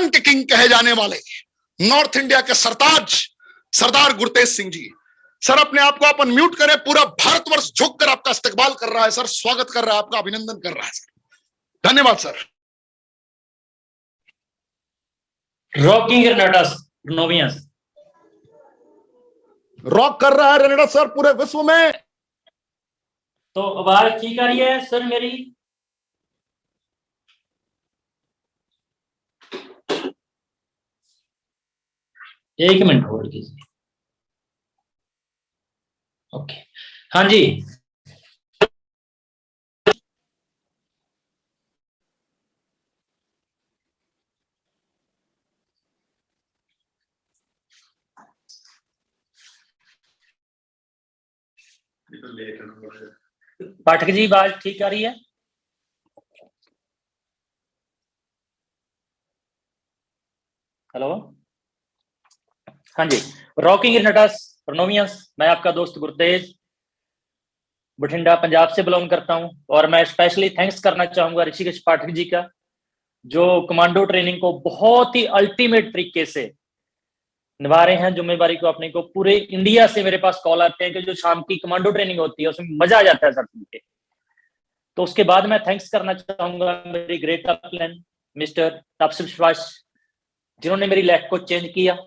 रंग के किंग कहे जाने वाले नॉर्थ इंडिया के सरताज सरदार गुरतेज सिंह जी। सर अपने आप को आप अनम्यूट करें, पूरा भारतवर्ष झुककर आपका इस्तकबाल कर रहा है सर, स्वागत कर रहा है, आपका अभिनंदन कर रहा है सर। धन्यवाद सर। रॉकिंग रेनेडास रॉक कर रहा है रेनेडास सर पूरे विश्व में। तो आवाज ठीक आ रही है सर मेरी? एक मिनट होल्ड कीजिए। ओके, हाँ जी। पाठक जी आवाज ठीक आ रही है? हेलो, हाँ जी। रॉकिंग रेनेडास प्रोनोमियंस, मैं आपका दोस्त गुरतेज बठिंडा पंजाब से बिलोंग करता हूं, और मैं स्पेशली थैंक्स करना चाहूंगा ऋषिकेश पाठक जी का, जो कमांडो ट्रेनिंग को बहुत ही अल्टीमेट तरीके से निभा रहे हैं जिम्मेवारी को अपने को। पूरे इंडिया से मेरे पास कॉल आते हैं कि जो शाम की कमांडो ट्रेनिंग होती है उसमें मजा आ जाता है सर सुन के। तो उसके बाद मैं थैंक्स करना चाहूंगा मेरी ग्रेट अपलाइन मिस्टर तापसी विश्वास, जिन्होंने मेरी लाइफ को चेंज किया।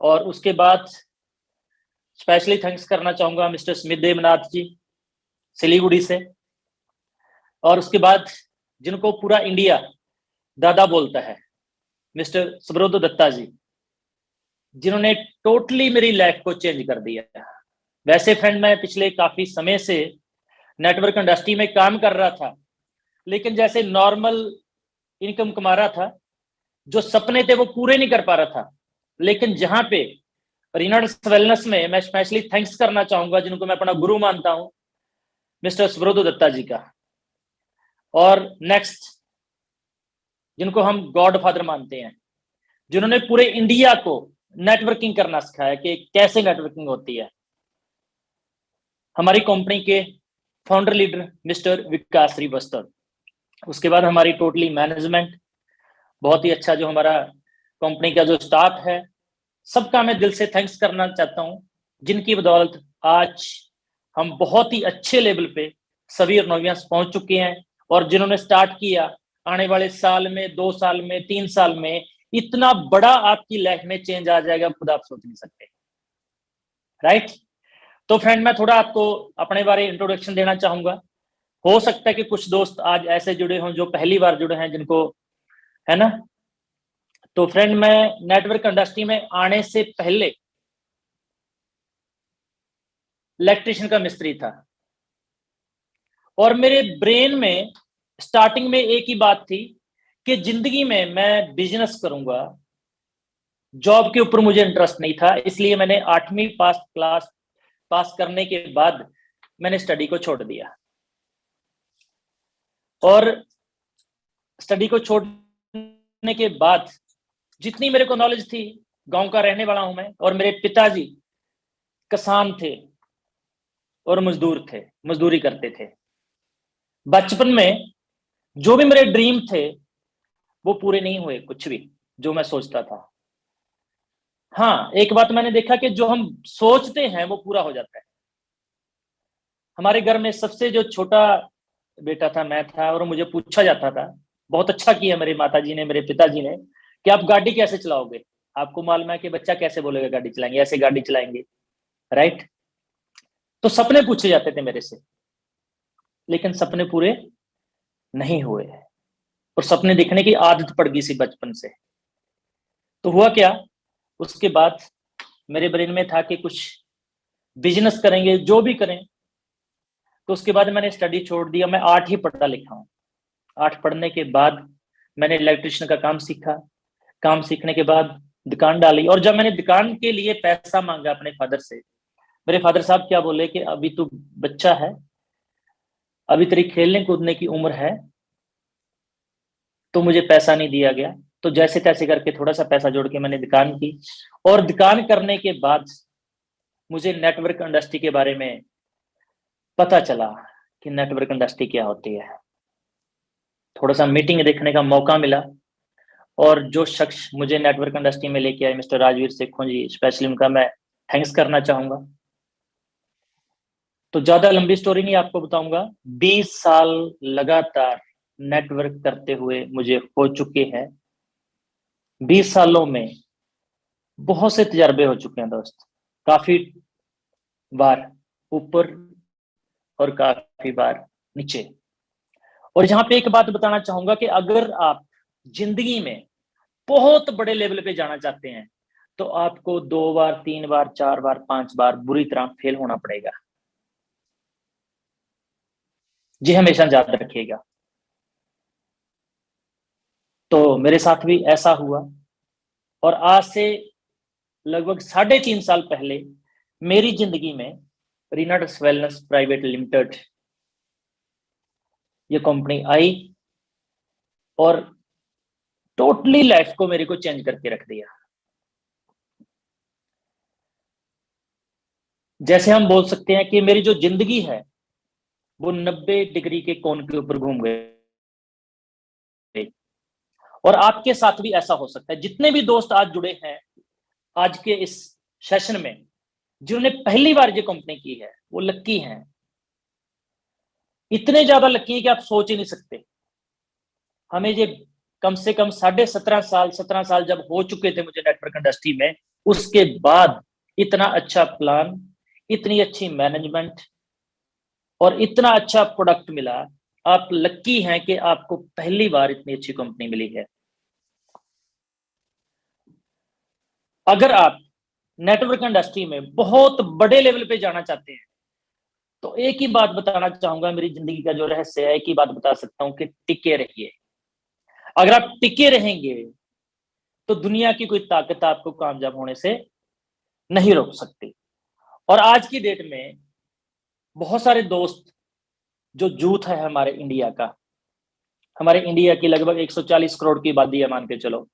और उसके बाद स्पेशली थैंक्स करना चाहूंगा मिस्टर स्मित देवनाथ जी सिलीगुड़ी से। और उसके बाद जिनको पूरा इंडिया दादा बोलता है, मिस्टर सुब्रतो दत्ता जी, जिन्होंने टोटली मेरी लाइफ को चेंज कर दिया। वैसे फ्रेंड मैं पिछले काफी समय से नेटवर्क इंडस्ट्री में काम कर रहा था, लेकिन जैसे नॉर्मल इनकम कमा रहा था, जो सपने थे वो पूरे नहीं कर पा रहा था। लेकिन जहां पे रिनर्स वेलनेस में मैं स्पेशली थैंक्स करना चाहूंगा जिनको मैं अपना गुरु मानता हूं, मिस्टर सुब्रतो दत्ता जी का। और नेक्स्ट जिनको हम गॉड फादर मानते हैं, जिन्होंने पूरे इंडिया को नेटवर्किंग करना सिखाया कि कैसे नेटवर्किंग होती है, हमारी कंपनी के फाउंडर लीडर मिस्टर विकास श्रीवास्तव। उसके बाद हमारी टोटली मैनेजमेंट, बहुत ही अच्छा जो हमारा कंपनी का जो स्टाफ है, सबका मैं दिल से थैंक्स करना चाहता हूं, जिनकी बदौलत आज हम बहुत ही अच्छे लेवल पे सभी अरनोवियंस पहुंच चुके हैं। और जिन्होंने स्टार्ट किया, आने वाले साल में, 2 साल में, 3 साल में इतना बड़ा आपकी लाइफ में चेंज आ जाएगा, खुद आप सोच नहीं सकते, राइट? तो फ्रेंड मैं थोड़ा आपको अपने बारे इंट्रोडक्शन देना चाहूंगा। हो सकता है कि कुछ दोस्त आज ऐसे जुड़े हों जो पहली बार जुड़े हैं, जिनको, है ना। तो फ्रेंड मैं नेटवर्क इंडस्ट्री में आने से पहले इलेक्ट्रिशियन का मिस्त्री था, और मेरे ब्रेन में स्टार्टिंग में एक ही बात थी कि जिंदगी में मैं बिजनेस करूंगा, जॉब के ऊपर मुझे इंटरेस्ट नहीं था। इसलिए मैंने 8वीं क्लास पास करने के बाद मैंने स्टडी को छोड़ दिया, और स्टडी को छोड़ने के बाद जितनी मेरे को नॉलेज थी, गांव का रहने वाला हूं मैं, और मेरे पिताजी किसान थे और मजदूर थे, मजदूरी करते थे। बचपन में जो भी मेरे ड्रीम थे वो पूरे नहीं हुए, कुछ भी जो मैं सोचता था। हाँ, एक बात मैंने देखा कि जो हम सोचते हैं वो पूरा हो जाता है। हमारे घर में सबसे जो छोटा बेटा था मैं था, और मुझे पूछा जाता था, बहुत अच्छा किया मेरे माताजी ने, मेरे पिताजी ने, कि आप गाड़ी कैसे चलाओगे? आपको मालूम है कि बच्चा कैसे बोलेगा गाड़ी चलाएंगे, ऐसे गाड़ी चलाएंगे, राइट? तो सपने पूछे जाते थे मेरे से, लेकिन सपने पूरे नहीं हुए, और सपने देखने की आदत पड़ गई सी बचपन से। तो हुआ क्या, उसके बाद मेरे ब्रेन में था कि कुछ बिजनेस करेंगे, जो भी करें। तो उसके बाद मैंने स्टडी छोड़ दिया। मैं 8 ही पढ़ा लिखा हूँ। 8 पढ़ने के बाद मैंने इलेक्ट्रिशियन का काम सीखा। काम सीखने के बाद दुकान डाली, और जब मैंने दुकान के लिए पैसा मांगा अपने फादर से, मेरे फादर साहब क्या बोले कि अभी तू बच्चा है, अभी तेरी खेलने कूदने की उम्र है, तो मुझे पैसा नहीं दिया गया। तो जैसे तैसे करके थोड़ा सा पैसा जोड़ के मैंने दुकान की, और दुकान करने के बाद मुझे नेटवर्क इंडस्ट्री के बारे में पता चला कि नेटवर्क इंडस्ट्री क्या होती है। थोड़ा सा मीटिंग देखने का मौका मिला, और जो शख्स मुझे नेटवर्क इंडस्ट्री में लेके आए मिस्टर राजवीर सेखों जी, स्पेशली उनका मैं थैंक्स करना चाहूंगा। तो ज्यादा लंबी स्टोरी नहीं आपको बताऊंगा, 20 साल लगातार नेटवर्क करते हुए मुझे हो चुके हैं। 20 सालों में बहुत से तजर्बे हो चुके हैं दोस्त, काफी बार ऊपर और काफी बार नीचे। और यहाँ पे एक बात बताना चाहूंगा कि अगर आप जिंदगी में बहुत बड़े लेवल पे जाना चाहते हैं तो आपको 2 बार, 3 बार, 4 बार, 5 बार बुरी तरह फेल होना पड़ेगा। ये हमेशा याद रखिएगा। तो मेरे साथ भी ऐसा हुआ और आज से लगभग 3.5 साल पहले मेरी जिंदगी में रीनाटस वेलनेस प्राइवेट लिमिटेड ये कंपनी आई और टोटली लाइफ को मेरे को चेंज करके रख दिया। जैसे हम बोल सकते हैं कि मेरी जो जिंदगी है वो 90 डिग्री के कोण के ऊपर घूम गई। और आपके साथ भी ऐसा हो सकता है। जितने भी दोस्त आज जुड़े हैं आज के इस सेशन में, जिन्होंने पहली बार ये कंपनी की है, वो लक्की हैं। इतने ज्यादा लक्की हैं कि आप सोच ही नहीं सकते। हमें ये कम से कम 17.5 साल जब हो चुके थे मुझे नेटवर्क इंडस्ट्री में, उसके बाद इतना अच्छा प्लान, इतनी अच्छी मैनेजमेंट और इतना अच्छा प्रोडक्ट मिला। आप लक्की हैं कि आपको पहली बार इतनी अच्छी कंपनी मिली है। अगर आप नेटवर्क इंडस्ट्री में बहुत बड़े लेवल पे जाना चाहते हैं तो एक ही बात बताना चाहूंगा, मेरी जिंदगी का जो रहस्य है, एक ही बात बता सकता हूं कि टिके रहिए। अगर आप टिके रहेंगे तो दुनिया की कोई ताकत आपको कामयाब होने से नहीं रोक सकती। और आज की डेट में बहुत सारे दोस्त, जो यूथ है हमारे इंडिया का, हमारे इंडिया की लगभग 140 करोड़ की आबादी है, मान के चलो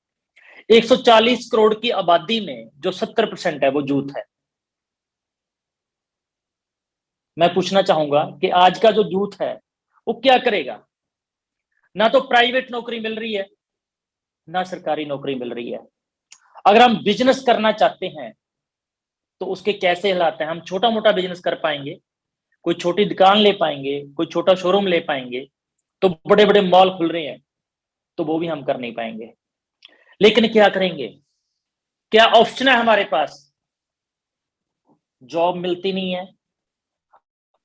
140 करोड़ की आबादी में जो 70% है वो यूथ है। मैं पूछना चाहूंगा कि आज का जो यूथ है वो क्या करेगा? ना तो प्राइवेट नौकरी मिल रही है, ना सरकारी नौकरी मिल रही है। अगर हम बिजनेस करना चाहते हैं तो उसके कैसे हालात हैं? हम छोटा मोटा बिजनेस कर पाएंगे, कोई छोटी दुकान ले पाएंगे, कोई छोटा शोरूम ले पाएंगे, तो बड़े बड़े मॉल खुल रहे हैं तो वो भी हम कर नहीं पाएंगे। लेकिन क्या करेंगे? क्या ऑप्शन है हमारे पास? जॉब मिलती नहीं है।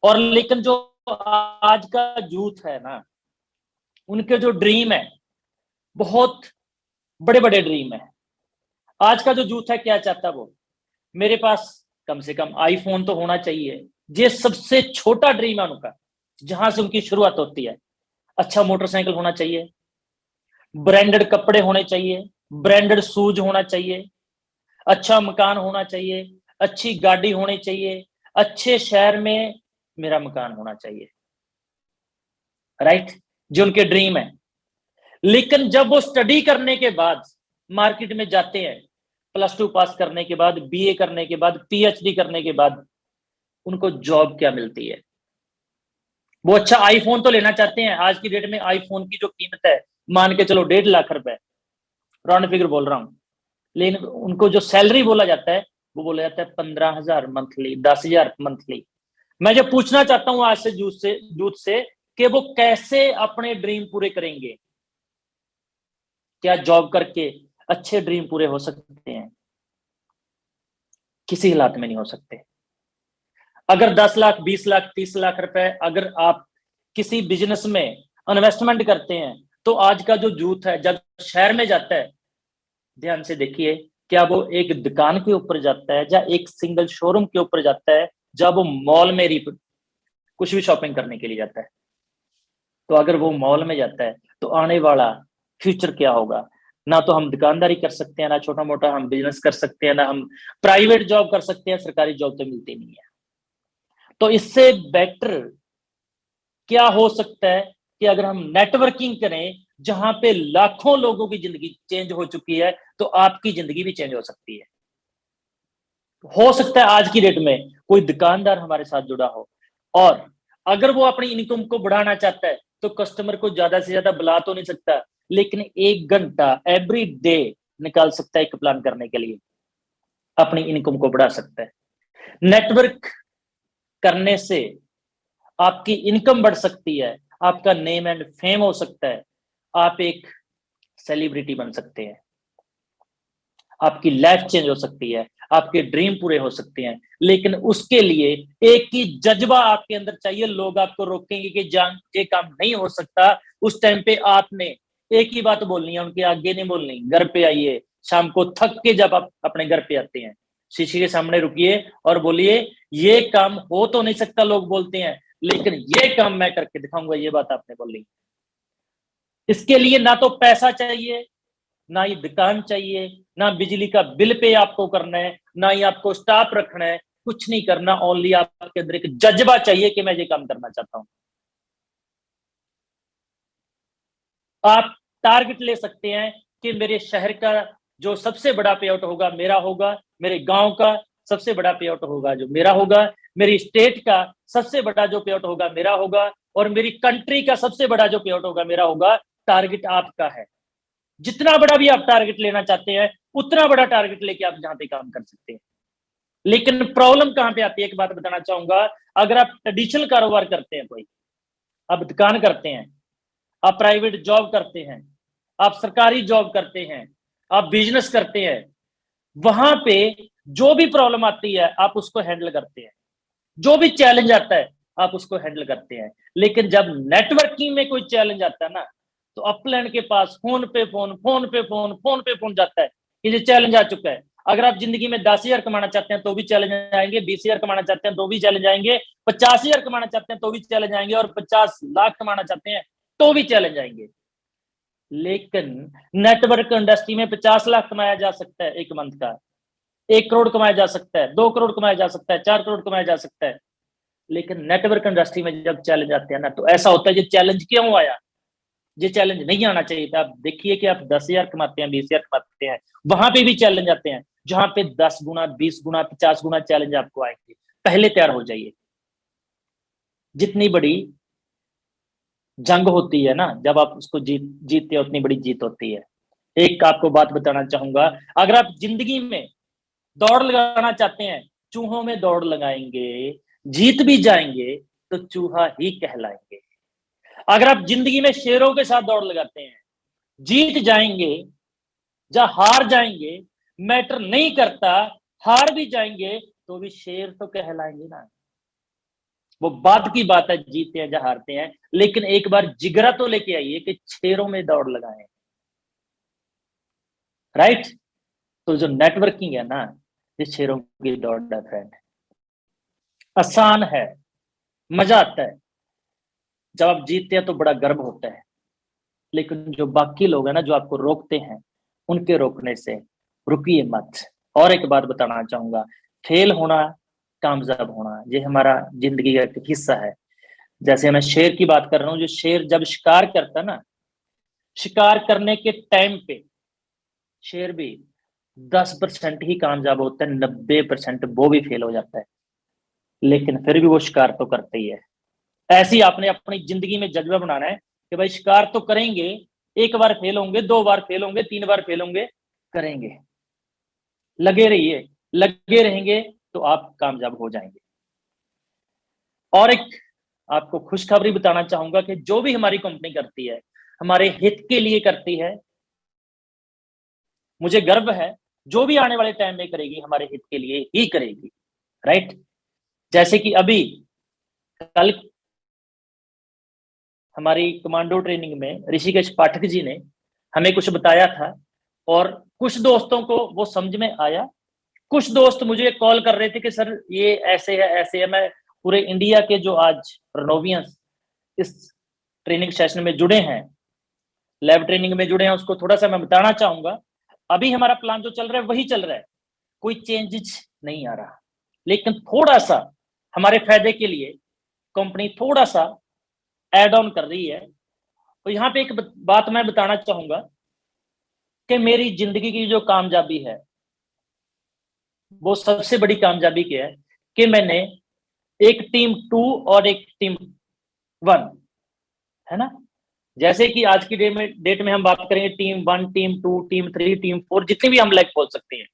और लेकिन जो आज का यूथ है ना, उनके जो ड्रीम है, बहुत बड़े बड़े ड्रीम है। आज का जो यूथ है क्या चाहता है वो? मेरे पास कम से कम आईफोन तो होना चाहिए, ये सबसे छोटा ड्रीम है उनका, जहां से उनकी शुरुआत होती है। अच्छा मोटरसाइकिल होना चाहिए, ब्रांडेड कपड़े होने चाहिए, ब्रांडेड शूज होना चाहिए, अच्छा मकान होना चाहिए, अच्छी गाड़ी होनी चाहिए, अच्छे शहर में मेरा मकान होना चाहिए, राइट? जो उनके ड्रीम है। लेकिन जब वो स्टडी करने के बाद मार्केट में जाते हैं, +2 पास करने के बाद, BA करने के बाद, PhD करने के बाद, उनको जॉब क्या मिलती है? वो अच्छा आईफोन तो लेना चाहते हैं। आज की डेट में आईफोन की जो कीमत है, मान के चलो 1.5 लाख रुपए, राउंड फिगर बोल रहा हूं। लेकिन उनको जो सैलरी बोला जाता है वो बोला जाता है 15,000 मंथली, 10,000 मंथली। मैं जो पूछना चाहता हूं आज से यूथ से कि वो कैसे अपने ड्रीम पूरे करेंगे? क्या जॉब करके अच्छे ड्रीम पूरे हो सकते हैं? किसी हालात में नहीं हो सकते। अगर 10 लाख, 20 लाख, 30 लाख रुपए अगर आप किसी बिजनेस में इन्वेस्टमेंट करते हैं तो आज का जो यूथ है जब शहर में जाता है, ध्यान से देखिए, क्या वो एक दुकान के ऊपर जाता है या एक सिंगल शोरूम के ऊपर जाता है, जब वो मॉल में कुछ भी शॉपिंग करने के लिए जाता है? तो अगर वो मॉल में जाता है तो आने वाला फ्यूचर क्या होगा? ना तो हम दुकानदारी कर सकते हैं, ना छोटा मोटा हम बिजनेस कर सकते हैं, ना हम प्राइवेट जॉब कर सकते हैं, सरकारी जॉब तो मिलती नहीं है। तो इससे बेटर क्या हो सकता है कि अगर हम नेटवर्किंग करें, जहां पे लाखों लोगों की जिंदगी चेंज हो चुकी है, तो आपकी जिंदगी भी चेंज हो सकती है। हो सकता है आज की डेट में कोई दुकानदार हमारे साथ जुड़ा हो और अगर वो अपनी इनकम को बढ़ाना चाहता है तो कस्टमर को ज्यादा से ज्यादा बुला तो नहीं सकता, लेकिन 1 घंटा एवरी डे निकाल सकता है एक प्लान करने के लिए, अपनी इनकम को बढ़ा सकता है। नेटवर्क करने से आपकी इनकम बढ़ सकती है, आपका नेम एंड फेम हो सकता है, आप एक सेलिब्रिटी बन सकते हैं, आपकी लाइफ चेंज हो सकती है, आपके ड्रीम पूरे हो सकते हैं। लेकिन उसके लिए एक ही जज्बा आपके अंदर चाहिए। लोग आपको रोकेंगे कि जान ये काम नहीं हो सकता, उस टाइम पे आपने एक ही बात बोलनी है, उनके आगे नहीं बोलनी। घर पे आइए, शाम को थक के जब आप अपने घर पे आते हैं, शीशे के सामने रुकिए और बोलिए ये काम हो तो नहीं सकता, लोग बोलते हैं, लेकिन ये काम मैं करके दिखाऊंगा। ये बात आपने बोली। इसके लिए ना तो पैसा चाहिए, ना ही दुकान चाहिए, ना बिजली का बिल पे आपको करना है, ना ही आपको स्टाफ रखना है, कुछ नहीं करना। ओनली आपके अंदर एक जज्बा चाहिए कि मैं ये काम करना चाहता हूं। आप टारगेट ले सकते हैं कि मेरे शहर का जो सबसे बड़ा पे आउट होगा मेरा होगा, मेरे गांव का सबसे बड़ा पे आउट होगा जो मेरा होगा, मेरी स्टेट का सबसे बड़ा जो पे आउट होगा मेरा होगा, और मेरी कंट्री का सबसे बड़ा जो पे आउट होगा मेरा होगा। टारगेट आपका है। जितना बड़ा भी आप टारगेट लेना चाहते हैं, उतना बड़ा टारगेट लेके आप जहां पे काम कर सकते हैं। लेकिन प्रॉब्लम कहां पे आती है, एक बात बताना चाहूंगा। अगर आप ट्रेडिशनल कारोबार करते हैं, कोई आप दुकान करते हैं, आप प्राइवेट जॉब करते हैं, आप सरकारी जॉब करते हैं, आप बिजनेस करते हैं, वहां पे जो भी प्रॉब्लम आती है आप उसको हैंडल करते हैं, जो भी चैलेंज आता है आप उसको हैंडल करते हैं। लेकिन जब नेटवर्किंग में कोई चैलेंज आता है ना, तो अपलाइन के पास फोन पे फोन, फोन पे फोन, फोन पे फोन जाता है कि ये चैलेंज आ चुका है। अगर आप जिंदगी में 10,000 कमाना चाहते हैं तो भी चैलेंज आएंगे, 20,000 कमाना चाहते हैं तो भी चैलेंज आएंगे, 50,000 कमाना चाहते हैं तो भी चैलेंज आएंगे, और 50 लाख कमाना चाहते हैं तो भी चैलेंज आएंगे। लेकिन नेटवर्क इंडस्ट्री में 50 लाख कमाया जा सकता है एक मंथ का, 1 करोड़ कमाया जा सकता है, 2 करोड़ कमाया जा सकता है, 4 करोड़ कमाया जा सकता है। लेकिन नेटवर्क इंडस्ट्री में जब चैलेंज आते हैं ना, तो ऐसा होता है ये चैलेंज क्यों आया, ये चैलेंज नहीं आना चाहिए था। आप देखिए कि आप 10,000 कमाते हैं, 20,000 कमाते हैं, वहां पे भी चैलेंज आते हैं, जहां पे 10 गुना, 20 गुना, 50 गुना चैलेंज आपको आएंगे। पहले तैयार हो जाइए। जितनी बड़ी जंग होती है ना, जब आप उसको जीतते हैं, उतनी बड़ी जीत होती है। एक आपको बात बताना चाहूंगा, अगर आप जिंदगी में दौड़ लगाना चाहते हैं, चूहों में दौड़ लगाएंगे, जीत भी जाएंगे तो चूहा ही कहलाएंगे। अगर आप जिंदगी में शेरों के साथ दौड़ लगाते हैं, जीत जाएंगे या हार जाएंगे मैटर नहीं करता, हार भी जाएंगे तो भी शेर तो कहलाएंगे ना। वो बाद की बात है, जीतते हैं या हारते हैं, लेकिन एक बार जिगरा तो लेके आइए कि शेरों में दौड़ लगाएं। राइट। तो जो नेटवर्किंग है ना, ये शेरों की दौड़ है फ्रेंड। आसान है, मजा आता है, जब आप जीतते हैं तो बड़ा गर्व होता है। लेकिन जो बाकी लोग हैं ना, जो आपको रोकते हैं, उनके रोकने से रुकिए मत। और एक बात बताना चाहूंगा, फेल होना, कामयाब होना, ये हमारा जिंदगी का एक हिस्सा है। जैसे मैं शेर की बात कर रहा हूँ, जो शेर जब शिकार करता है ना, शिकार करने के टाइम पे शेर भी 10% ही कामयाब होता है, 90% वो भी फेल हो जाता है, लेकिन फिर भी वो शिकार तो करते ही है। ऐसे ही आपने अपनी जिंदगी में जज्बा बनाना है कि भाई शिकार तो करेंगे, 1 बार फेल होंगे, 2 बार फेल होंगे, 3 बार फेल होंगे, करेंगे। लगे रहिए, लगे रहेंगे तो आप कामयाब हो जाएंगे। और एक आपको खुशखबरी बताना चाहूंगा कि जो भी हमारी कंपनी करती है, हमारे हित के लिए करती है। मुझे गर्व है, जो भी आने वाले टाइम में करेगी हमारे हित के लिए ही करेगी। राइट। जैसे कि अभी कल हमारी कमांडो ट्रेनिंग में ऋषिकेश पाठक जी ने हमें कुछ बताया था, और कुछ दोस्तों को वो समझ में आया। कुछ दोस्त मुझे कॉल कर रहे थे कि सर ये ऐसे है, ऐसे है। मैं पूरे इंडिया के जो आज रनोवियंस इस ट्रेनिंग सेशन में जुड़े हैं, लैब ट्रेनिंग में जुड़े हैं, उसको थोड़ा सा मैं बताना चाहूंगा। अभी हमारा प्लान जो चल रहा है वही चल रहा है, कोई चेंजेस नहीं आ रहा, लेकिन थोड़ा सा हमारे फायदे के लिए कंपनी थोड़ा सा एड ऑन कर रही है। तो यहाँ पे एक बात मैं बताना चाहूंगा कि मेरी जिंदगी की जो कामयाबी है, वो सबसे बड़ी कामयाबी क्या है कि मैंने एक टीम 2 और एक टीम 1, है ना, जैसे कि आज की डेट में हम बात करेंगे टीम 1, टीम 2, टीम 3, टीम 4, जितनी भी हम लेग खोल सकते हैं,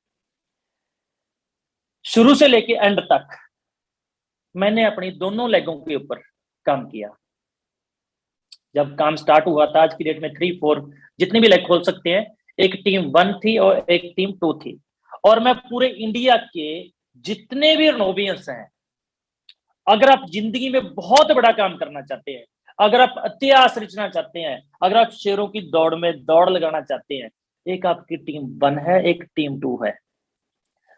शुरू से लेके एंड तक मैंने अपनी दोनों लेगों के ऊपर काम किया। जब काम स्टार्ट हुआ था, आज की डेट में 3, 4 जितने भी लेग खोल सकते हैं, एक टीम 1 थी और एक टीम 2 थी। और मैं पूरे इंडिया के जितने भी रनोवियंस हैं, अगर आप जिंदगी में बहुत बड़ा काम करना चाहते हैं, अगर आप इतिहास रचना चाहते हैं, अगर आप शेरों की दौड़ में दौड़ लगाना चाहते हैं, एक आपकी टीम 1 है, एक टीम 2 है।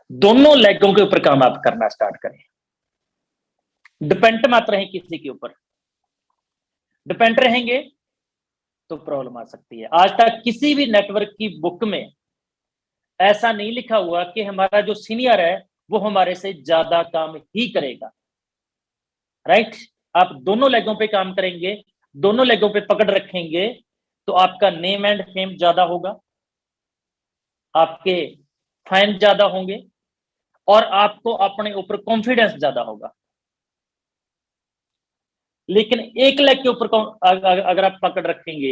दोनों लेगों के ऊपर काम आप करना स्टार्ट करें। डिपेंड मत रहे किसी के ऊपर। डिपेंड रहेंगे तो प्रॉब्लम आ सकती है। आज तक किसी भी नेटवर्क की बुक में ऐसा नहीं लिखा हुआ कि हमारा जो सीनियर है वो हमारे से ज्यादा काम ही करेगा। राइट? आप दोनों लेगों पे काम करेंगे, दोनों लेगों पे पकड़ रखेंगे, तो आपका नेम एंड फेम ज्यादा होगा, आपके फैन ज्यादा होंगे और आपको अपने ऊपर कॉन्फिडेंस ज्यादा होगा। लेकिन एक लेग के ऊपर अगर आप पकड़ रखेंगे,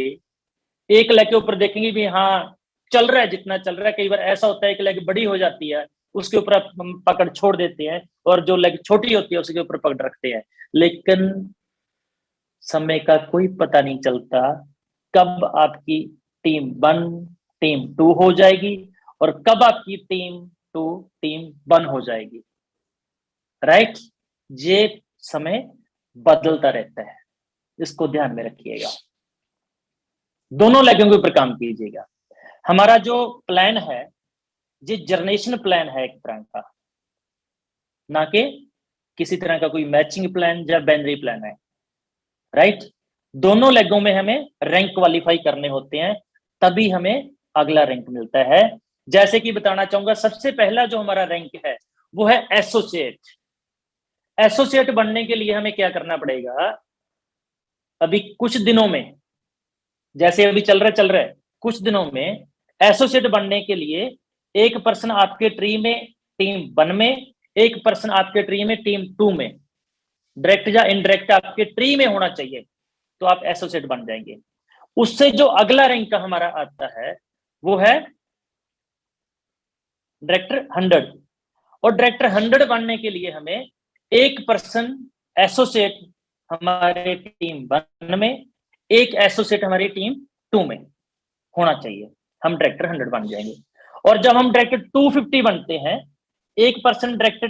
एक लेग के ऊपर देखेंगे भी हाँ चल रहा है, जितना चल रहा है, कई बार ऐसा होता है कि लेग बड़ी हो जाती है, उसके ऊपर आप पकड़ छोड़ देते हैं, और जो लेग छोटी होती है उसके ऊपर पकड़ रखते हैं। लेकिन समय का कोई पता नहीं चलता कब आपकी टीम 1 टीम 2 हो जाएगी और कब आपकी टीम 2 टीम 1 हो जाएगी। राइट? ये समय बदलता रहता है, इसको ध्यान में रखिएगा। दोनों लेगों के ऊपर काम कीजिएगा। हमारा जो प्लान है, ये जनरेशन प्लान है एक तरह का, ना कि किसी तरह का कोई मैचिंग प्लान या बाइनरी प्लान है। राइट? दोनों लेगों में हमें रैंक क्वालिफाई करने होते हैं, तभी हमें अगला रैंक मिलता है। जैसे कि बताना चाहूंगा, सबसे पहला जो हमारा रैंक है वो है एसोसिएट। एसोसिएट बनने के लिए हमें क्या करना पड़ेगा? अभी कुछ दिनों में, जैसे अभी चल रहा है, कुछ दिनों में एसोसिएट बनने के लिए एक पर्सन आपके ट्री में टीम 1 में, एक पर्सन आपके ट्री में टीम 2 में, डायरेक्ट या इनडायरेक्ट आपके ट्री में होना चाहिए, तो आप एसोसिएट बन जाएंगे। उससे जो अगला रैंक हमारा आता है वो है डायरेक्टर 100। और डायरेक्टर 100 बनने के लिए हमें एक पर्सन एसोसिएट हमारे टीम 1 में, एक एसोसिएट हमारी टीम 2 में होना चाहिए, हम डायरेक्टर 100 बन जाएंगे। और जब हम डायरेक्टर 250 बनते हैं, एक पर्सन डायरेक्टर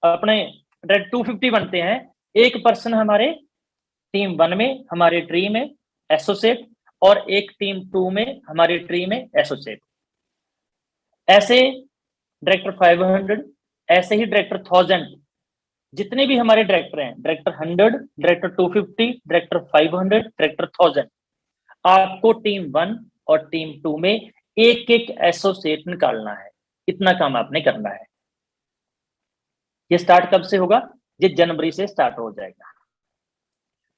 अपने डायरेक्टर 250 बनते हैं, एक पर्सन हमारे टीम 1 में हमारे ट्री में एसोसिएट, और एक टीम 2 में हमारे ट्री में एसोसिएट। ऐसे डायरेक्टर 500, ऐसे ही डायरेक्टर 1000, जितने भी हमारे डायरेक्टर हैं, डायरेक्टर 100, डायरेक्टर 250, डायरेक्टर 500, डायरेक्टर 1000, आपको टीम 1 और टीम 2 में एक एक एसोसिएट निकालना है। इतना काम आपने करना है। ये स्टार्ट कब से होगा? ये जनवरी से स्टार्ट हो जाएगा,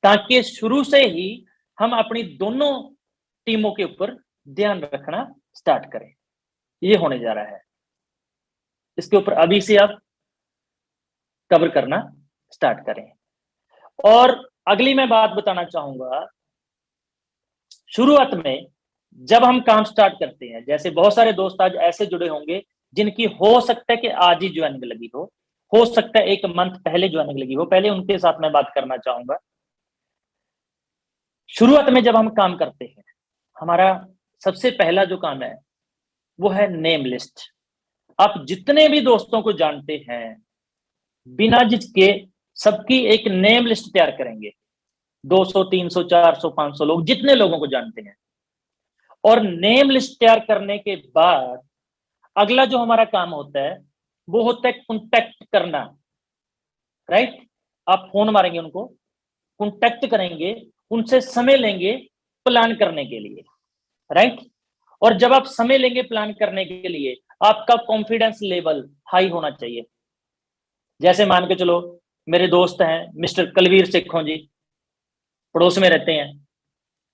ताकि शुरू से ही हम अपनी दोनों टीमों के ऊपर ध्यान रखना स्टार्ट करें। ये होने जा रहा है, इसके ऊपर अभी से आप कवर करना स्टार्ट करें। और अगली मैं बात बताना चाहूंगा, शुरुआत में जब हम काम स्टार्ट करते हैं, जैसे बहुत सारे दोस्त आज ऐसे जुड़े होंगे जिनकी हो सकता है कि आज ही ज्वाइनिंग लगी हो सकता है 1 मंथ पहले ज्वाइनिंग लगी हो, पहले उनके साथ मैं बात करना चाहूंगा। शुरुआत में जब हम काम करते हैं, हमारा सबसे पहला जो काम है वो है नेम लिस्ट। आप जितने भी दोस्तों को जानते हैं, बिना झिझके सबकी एक नेम लिस्ट तैयार करेंगे। 200, 300, 400, 500 लोग, जितने लोगों को जानते हैं। और नेम लिस्ट तैयार करने के बाद अगला जो हमारा काम होता है वो होता है कॉन्टेक्ट करना। राइट? आप फोन मारेंगे उनको, कॉन्टेक्ट करेंगे, उनसे समय लेंगे प्लान करने के लिए। राइट? और जब आप समय लेंगे प्लान करने के लिए, आपका कॉन्फिडेंस लेवल हाई होना चाहिए। जैसे मान के चलो, मेरे दोस्त हैं मिस्टर कलवीर सिखों जी, पड़ोस में रहते हैं।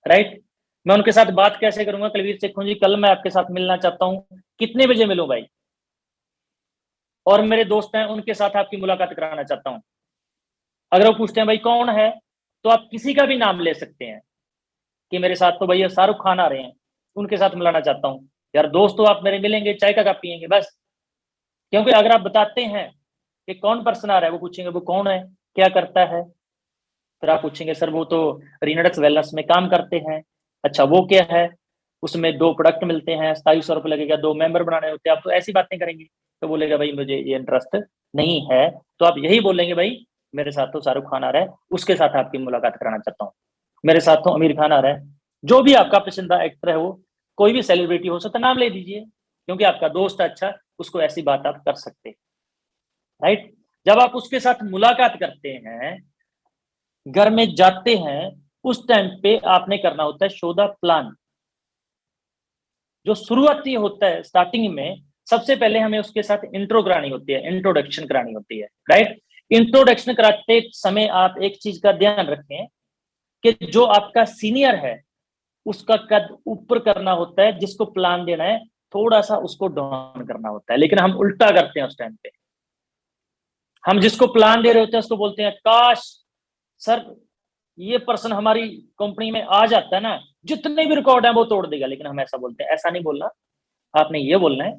राइट? मैं उनके साथ बात कैसे करूंगा? कलवीर सिखों जी, कल मैं आपके साथ मिलना चाहता हूं, कितने बजे मिलूं भाई? और मेरे दोस्त हैं, उनके साथ आपकी मुलाकात कराना चाहता हूं। अगर वो पूछते हैं भाई कौन है, तो आप किसी का भी नाम ले सकते हैं। कि मेरे साथ तो भैया शाहरुख खान आ रहे हैं, उनके साथ मिलाना चाहता हूँ। यार दोस्त तो आप मेरे मिलेंगे, चाय का कप पियेंगे बस। क्योंकि अगर आप बताते हैं कि कौन पर्सन आ रहा है, वो पूछेंगे वो कौन है, क्या करता है। फिर आप पूछेंगे सर वो तो रीनडेक्स वेलनेस में काम करते हैं। अच्छा वो क्या है, उसमें 2 प्रोडक्ट मिलते हैं, 2700 रुपये लगेगा, 2 मेंबर बनाने होते हैं। आप तो ऐसी बातें करेंगे, तो बोलेगा भाई मुझे ये इंटरेस्ट नहीं है। तो आप यही बोलेंगे भाई मेरे साथ तो शाहरुख खान आ रहा है, उसके साथ आपकी मुलाकात कराना चाहता हूँ। मेरे साथ तो आमिर खान आ रहा है, जो भी आपका पसंदीदा एक्टर है, वो कोई भी सेलिब्रिटी हो सकता है, नाम ले दीजिए, क्योंकि आपका दोस्त अच्छा, उसको ऐसी बात आप कर सकते हैं। राइट। जब आप उसके साथ मुलाकात करते हैं, घर में जाते हैं, उस टाइम पे आपने करना होता है शो द प्लान। जो शुरुआती होता है स्टार्टिंग में, सबसे पहले हमें उसके साथ इंट्रो करानी होती है, इंट्रोडक्शन करानी होती है। राइट। इंट्रोडक्शन कराते समय आप एक चीज का ध्यान रखें कि जो आपका सीनियर है उसका कद ऊपर करना होता है, जिसको प्लान देना है थोड़ा सा उसको डाउन करना होता है। लेकिन हम उल्टा करते हैं उस टाइम पे। हम जिसको प्लान दे रहे होते हैं उसको बोलते हैं काश सर ये पर्सन हमारी कंपनी में आ जाता है ना, जितने भी रिकॉर्ड है वो तोड़ देगा। लेकिन हम ऐसा बोलते हैं, ऐसा नहीं बोलना। आपने ये बोलना है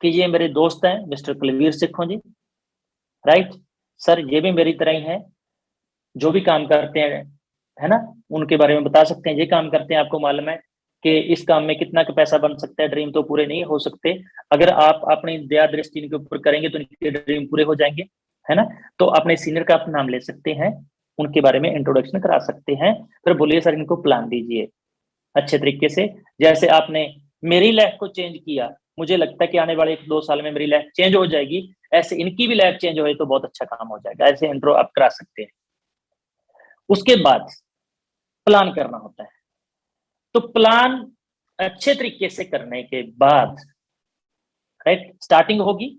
कि ये मेरे दोस्त हैं मिस्टर कुलवीर सिखों जी। राइट। सर ये भी मेरी तरह ही है, जो भी काम करते हैं, है ना, उनके बारे में बता सकते हैं। ये काम करते हैं, आपको मालूम है कि इस काम में कितना का पैसा बन सकता है। ड्रीम तो पूरे नहीं हो सकते, अगर आप अपनी दया दृष्टि इनके ऊपर करेंगे तो इनके ड्रीम पूरे हो जाएंगे, है ना। तो अपने सीनियर का आप नाम ले सकते हैं, उनके बारे में इंट्रोडक्शन करा सकते हैं। फिर बोलिए सर इनको प्लान दीजिए अच्छे तरीके से। जैसे आपने मेरी लाइफ को चेंज किया, मुझे लगता है कि आने वाले 1-2 साल में मेरी लाइफ चेंज हो जाएगी, ऐसे इनकी भी लाइफ चेंज हो तो बहुत अच्छा काम हो जाएगा। ऐसे इंट्रो आप करा सकते हैं। उसके बाद प्लान करना होता है। तो प्लान अच्छे तरीके से करने के बाद, राइट, स्टार्टिंग होगी।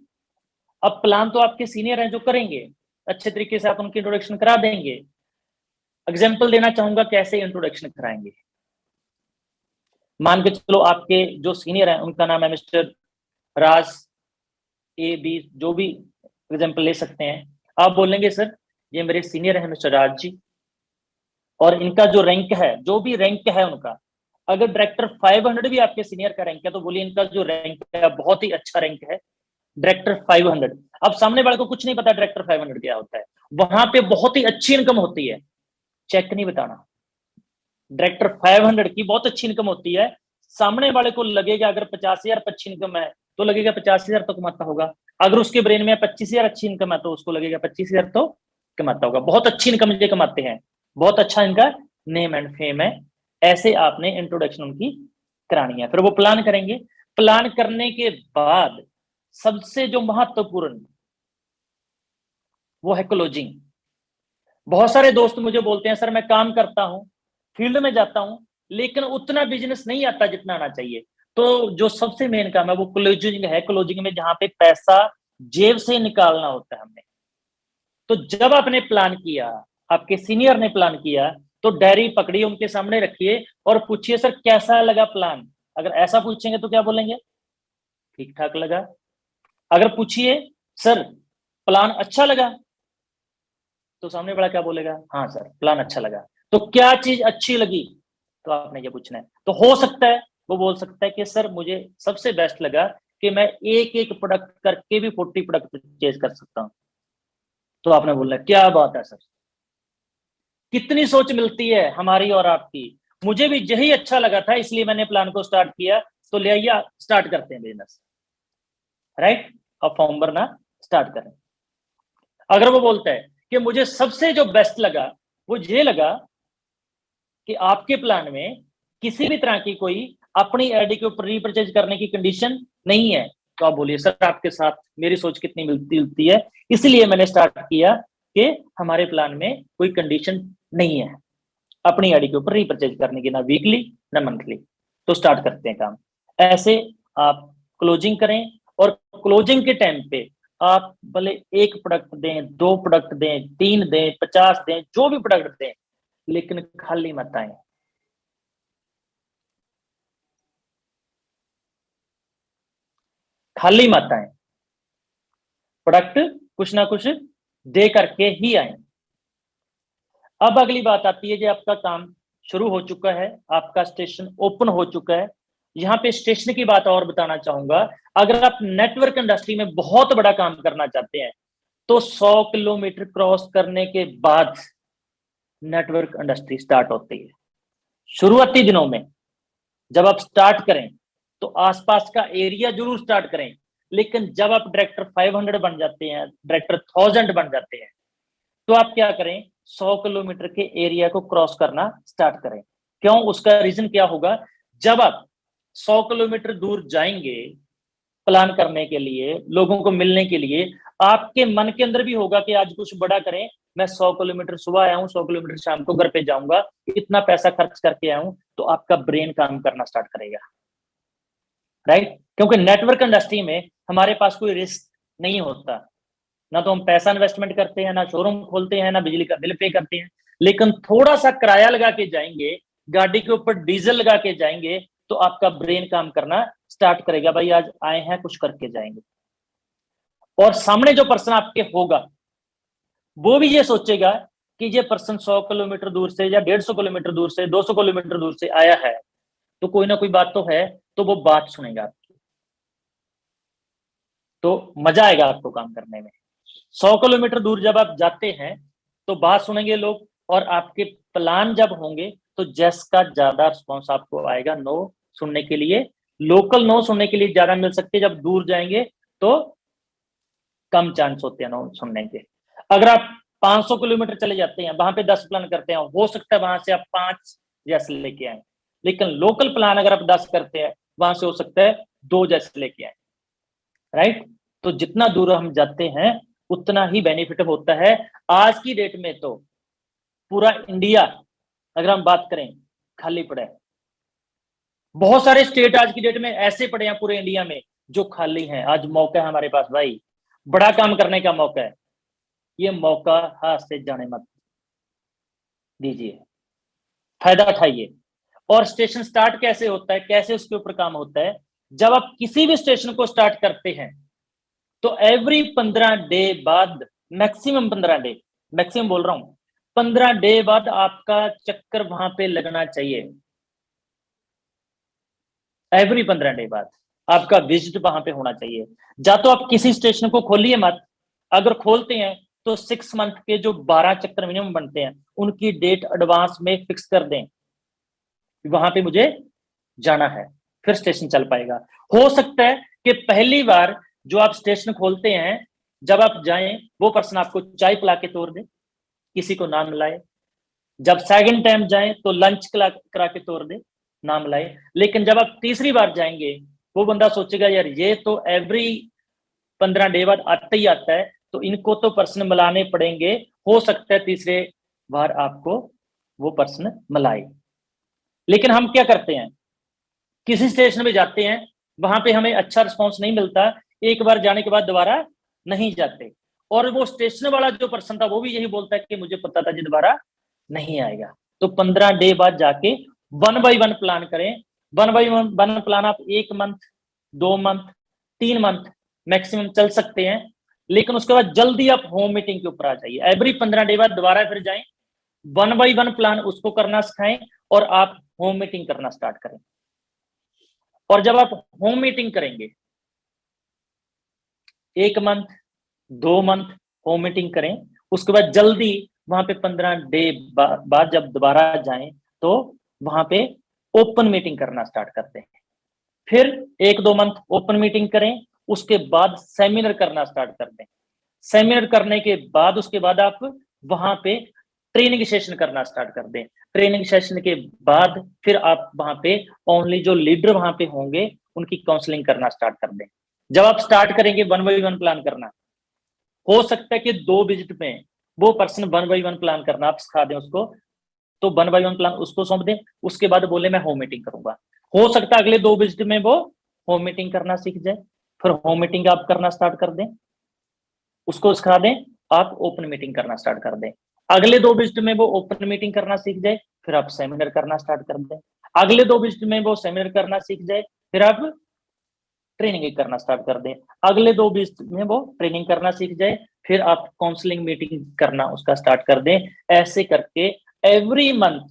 अब प्लान तो आपके सीनियर हैं जो करेंगे, अच्छे तरीके से आप उनकी इंट्रोडक्शन करा देंगे। एग्जाम्पल देना चाहूंगा कैसे इंट्रोडक्शन कराएंगे। मान के चलो आपके जो सीनियर है उनका नाम है मिस्टर राज ए बी, जो भी एग्जाम्पल ले सकते हैं। आप बोलेंगे सर ये मेरे सीनियर है मिस्टर राज जी, और इनका जो रैंक है, जो भी रैंक है उनका, अगर डायरेक्टर 500 भी आपके सीनियर का रैंक है तो बोलिए इनका जो रैंक है बहुत ही अच्छा रैंक है, डायरेक्टर 500। अब सामने वाले को कुछ नहीं पता डायरेक्टर 500 क्या होता है, वहां पे बहुत ही अच्छी इनकम होती है, चेक नहीं बताना। डायरेक्टर 500 की बहुत अच्छी इनकम होती है। सामने वाले को लगेगा अगर 50,000 अच्छी इनकम है तो लगेगा 50,000 तो कमाता होगा। अगर उसके ब्रेन में 25,000 अच्छी इनकम है तो उसको लगेगा 25,000 तो कमाता होगा। बहुत अच्छी इनकम ये कमाते हैं, बहुत अच्छा इनका नेम एंड फेम है। ऐसे आपने इंट्रोडक्शन उनकी करानी है। फिर वो प्लान करेंगे। प्लान करने के बाद सबसे जो महत्वपूर्ण वो है क्लोजिंग। बहुत सारे दोस्त मुझे बोलते हैं सर मैं काम करता हूं, फील्ड में जाता हूं, लेकिन उतना बिजनेस नहीं आता जितना आना चाहिए। तो जो सबसे मेन काम है वो क्लोजिंग है। क्लोजिंग में जहां पे पैसा जेब से निकालना होता है हमने। तो जब आपने प्लान किया, आपके सीनियर ने प्लान किया, तो डायरी पकड़िए, उनके सामने रखिए और पूछिए सर कैसा लगा प्लान। अगर ऐसा पूछेंगे तो क्या बोलेंगे, ठीक ठाक लगा। अगर पूछिए सर प्लान अच्छा लगा, तो सामने वाला क्या बोलेगा, हाँ सर प्लान अच्छा लगा। तो क्या चीज अच्छी लगी, तो आपने ये पूछना है। तो हो सकता है वो बोल सकता है कि सर मुझे सबसे बेस्ट लगा कि मैं एक एक प्रोडक्ट करके भी 40 प्रोडक्ट परचेज कर सकता हूं। तो आपने बोलना क्या बात है सर, कितनी सोच मिलती है हमारी और आपकी। मुझे भी यही अच्छा लगा था इसलिए मैंने प्लान को स्टार्ट किया, तो ले आइए स्टार्ट करते हैं बिजनेस। राइट। अब फॉर्म भरना स्टार्ट करें। अगर वो बोलता है कि मुझे सबसे जो बेस्ट लगा वो ये लगा कि आपके प्लान में किसी भी तरह की कोई अपनी आईडी के ऊपर रीपरचेज करने की कंडीशन नहीं है, तो आप बोलिए सर आपके साथ मेरी सोच कितनी मिलती जुलती है, इसलिए मैंने स्टार्ट किया कि हमारे प्लान में कोई कंडीशन नहीं है अपनी आईडी के ऊपर रीपरचेज करने की, ना वीकली ना मंथली। तो स्टार्ट करते हैं काम। ऐसे आप क्लोजिंग करें, और क्लोजिंग के टाइम पे आप भले 1 प्रोडक्ट दें, 2 प्रोडक्ट दें, 3 दें, 50 दें, जो भी प्रोडक्ट दें, लेकिन खाली मत आए। खाली मत आए, प्रोडक्ट कुछ ना कुछ दे करके ही आए। अब अगली बात आती है कि आपका काम शुरू हो चुका है, आपका स्टेशन ओपन हो चुका है। यहाँ पे स्टेशन की बात और बताना चाहूंगा, अगर आप नेटवर्क इंडस्ट्री में बहुत बड़ा काम करना चाहते हैं तो 100 किलोमीटर क्रॉस करने के बाद नेटवर्क इंडस्ट्री स्टार्ट होती है। शुरुआती दिनों में जब आप स्टार्ट करें तो आसपास का एरिया जरूर स्टार्ट करें, लेकिन जब आप डायरेक्टर 500 बन जाते हैं, डायरेक्टर 1000 बन जाते हैं, तो आप क्या करें, 100 किलोमीटर के एरिया को क्रॉस करना स्टार्ट करें। क्यों? उसका रीजन क्या होगा, जब आप 100 किलोमीटर दूर जाएंगे प्लान करने के लिए, लोगों को मिलने के लिए, आपके मन के अंदर भी होगा कि आज कुछ बड़ा करें, मैं 100 किलोमीटर सुबह आया हूं, 100 किलोमीटर शाम को घर पे जाऊंगा, इतना पैसा खर्च करके आया हूं, तो आपका ब्रेन काम करना स्टार्ट करेगा, राइट? क्योंकि नेटवर्क इंडस्ट्री में हमारे पास कोई रिस्क नहीं होता, ना तो हम पैसा इन्वेस्टमेंट करते हैं, ना शोरूम खोलते हैं, ना बिजली का बिल पे करते हैं, लेकिन थोड़ा सा किराया लगा के जाएंगे, गाड़ी के ऊपर डीजल लगा के जाएंगे, तो आपका ब्रेन काम करना स्टार्ट करेगा, भाई आज आए हैं कुछ करके जाएंगे। और सामने जो पर्सन आपके होगा वो भी ये सोचेगा कि ये पर्सन 100 किलोमीटर दूर से या 150 किलोमीटर दूर से, 200 किलोमीटर दूर से आया है, तो कोई ना कोई बात तो है, तो वो बात सुनेगा आपकी, तो मजा आएगा आपको काम करने में। 100 किलोमीटर दूर जब आप जाते हैं तो बात सुनेंगे लोग, और आपके प्लान जब होंगे तो जैस का ज्यादा रिस्पॉन्स आपको आएगा नो सुनने के लिए। लोकल नो सुनने के लिए ज्यादा मिल सकते हैं, जब दूर जाएंगे तो कम चांस होते हैं नो सुनने के। अगर आप 500 किलोमीटर चले जाते हैं, वहां पे 10 प्लान करते हैं, हो सकता है वहां से आप 5 जैसे लेके आए, लेकिन लोकल प्लान अगर आप 10 करते हैं, वहां से हो सकता है 2 जैसे लेके आए, राइट? तो जितना दूर हम जाते हैं उतना ही बेनिफिट होता है। आज की डेट में तो पूरा इंडिया अगर हम बात करें खाली पड़ा है, बहुत सारे स्टेट आज की डेट में ऐसे पड़े हैं पूरे इंडिया में जो खाली हैं। आज मौका है हमारे पास भाई, बड़ा काम करने का मौका है, ये मौका हाथ से जाने मत दीजिए, फायदा उठाइए। और स्टेशन स्टार्ट कैसे होता है, कैसे उसके ऊपर काम होता है, जब आप किसी भी स्टेशन को स्टार्ट करते हैं तो एवरी 15 डे बाद, मैक्सिमम 15 डे, मैक्सिमम बोल रहा हूं, 15 डे बाद आपका चक्कर वहां पे लगना चाहिए। एवरी 15 डे बाद आपका विजिट वहां पे होना चाहिए। या तो आप किसी स्टेशन को खोलिए मत, अगर खोलते हैं तो 6 मंथ के जो 12 चक्कर मिनिमम बनते हैं उनकी डेट एडवांस में फिक्स कर दें, वहां पे मुझे जाना है, फिर स्टेशन चल पाएगा। हो सकता है कि पहली बार जो आप स्टेशन खोलते हैं, जब आप जाएं वो पर्सन आपको चाय पिला के तोड़ दे, किसी को नाम लाए। जब सेकंड टाइम जाएं तो लंच करा के तोड़ दे, नाम लाए। लेकिन जब आप तीसरी बार जाएंगे वो बंदा सोचेगा यार ये तो एवरी 15 डे बाद आता ही आता है, तो इनको तो पर्सन मिलाने पड़ेंगे। हो सकता है तीसरे बार आपको वो पर्सन मिलाए। लेकिन हम क्या करते हैं, किसी स्टेशन पे जाते हैं, वहां पे हमें अच्छा रिस्पॉन्स नहीं मिलता, एक बार जाने के बाद दोबारा नहीं जाते, और वो स्टेशन वाला जो पर्सन था वो भी यही बोलता है कि मुझे पता था जी दोबारा नहीं आएगा। तो 15 डे बाद जाके 1 बाय 1 प्लान करें। 1 बाय 1 प्लान आप 1 मंथ, 2 मंथ, 3 मंथ मैक्सिमम चल सकते हैं, लेकिन उसके बाद जल्दी आप होम मीटिंग के ऊपर आ जाइए। एवरी 15 डे बाद दोबारा फिर जाएं, 1 बाय 1 प्लान उसको करना सिखाएं, और आप होम मीटिंग करना स्टार्ट करें। और जब आप होम मीटिंग करेंगे 1 मंथ, 2 मंथ होम मीटिंग करें, उसके बाद जल्दी वहां पे 15 डे बाद जब दोबारा जाएं तो वहां पे ओपन मीटिंग करना स्टार्ट करते हैं। फिर 1-2 मंथ ओपन मीटिंग करें, उसके बाद सेमिनार करना स्टार्ट कर दें। सेमिनार करने के बाद उसके बाद आप वहां पे ट्रेनिंग सेशन करना स्टार्ट कर दें। ट्रेनिंग सेशन के बाद फिर आप वहां पे ओनली जो लीडर वहां पे होंगे उनकी काउंसलिंग करना स्टार्ट कर दें। जब आप स्टार्ट करेंगे 1 बाय 1 प्लान करना, हो सकता है कि 2 विजिट में वो पर्सन 1 बाय 1 प्लान करना आप सिखा दें उसको, तो 1 बाय 1 प्लान उसको सौंप दें, उसके बाद बोले मैं होम मीटिंग करूंगा। हो सकता है अगले 2 विजिट में वो होम मीटिंग करना सीख जाए, फिर होम मीटिंग आप करना स्टार्ट कर दें, उसको सिखा दें, आप ओपन मीटिंग करना स्टार्ट कर दें। अगले 2 विजिट में वो ओपन मीटिंग करना सीख जाए, फिर आप सेमिनार करना स्टार्ट कर दें। अगले 2 विजिट में वो सेमिनार करना सीख जाए, फिर आप ट्रेनिंग करना स्टार्ट कर दें। अगले 2 विजिट में वो ट्रेनिंग करना सीख जाए, फिर आप काउंसलिंग मीटिंग करना उसका स्टार्ट कर दें। ऐसे करके एवरी मंथ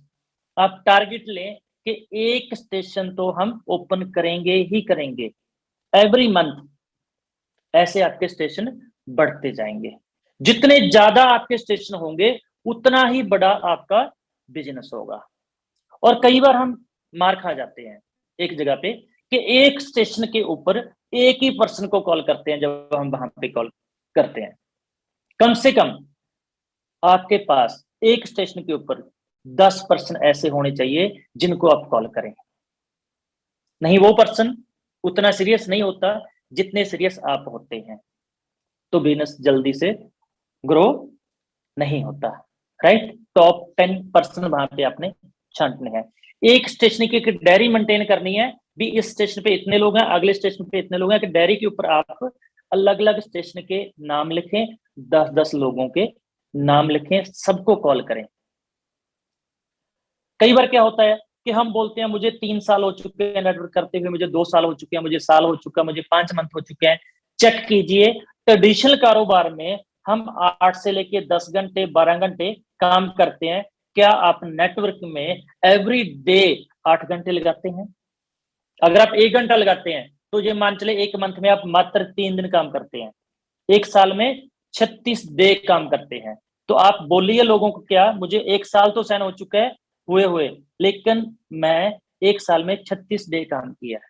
आप टारगेट लें कि एक स्टेशन तो हम ओपन करेंगे ही करेंगे, एवरी मंथ ऐसे आपके स्टेशन बढ़ते जाएंगे। जितने ज्यादा आपके स्टेशन होंगे उतना ही बड़ा आपका बिजनेस होगा। और कई बार हम मार खा जाते हैं एक जगह पे कि एक स्टेशन के ऊपर एक ही पर्सन को कॉल करते हैं। जब हम वहां पे कॉल करते हैं, कम से कम आपके पास एक स्टेशन के ऊपर 10 पर्सन ऐसे होने चाहिए जिनको आप कॉल करें। नहीं, वो पर्सन उतना सीरियस नहीं होता जितने सीरियस आप होते हैं, तो बिजनेस जल्दी से ग्रो नहीं होता। राइट, टॉप 10 पर्सन वहां पे आपने छांटने हैं। एक स्टेशन की एक डायरी मेंटेन करनी है भी, इस स्टेशन पे इतने लोग हैं, अगले स्टेशन पे इतने लोग हैं, कि डायरी के ऊपर आप अलग अलग स्टेशन के नाम लिखें, 10-10 लोगों के नाम लिखें, सबको कॉल करें। कई बार क्या होता है कि हम बोलते हैं मुझे 3 साल हो चुके हैं नेटवर्क करते हुए, मुझे 2 साल हो चुके हैं, मुझे साल हो चुका, मुझे 5 मंथ हो चुके हैं। चेक कीजिए, ट्रेडिशनल कारोबार में हम 8 से लेके 10 घंटे 12 घंटे काम करते हैं। क्या आप नेटवर्क में एवरी डे 8 घंटे लगाते हैं? अगर आप 1 घंटा लगाते हैं तो ये मान चले एक मंथ में आप मात्र 3 दिन काम करते हैं, एक साल में 36 डे काम करते हैं। तो आप बोलिए लोगों को, क्या मुझे 1 साल तो सहन हो चुका है हुए हुए, लेकिन मैं 1 साल में 36 डे काम किया है।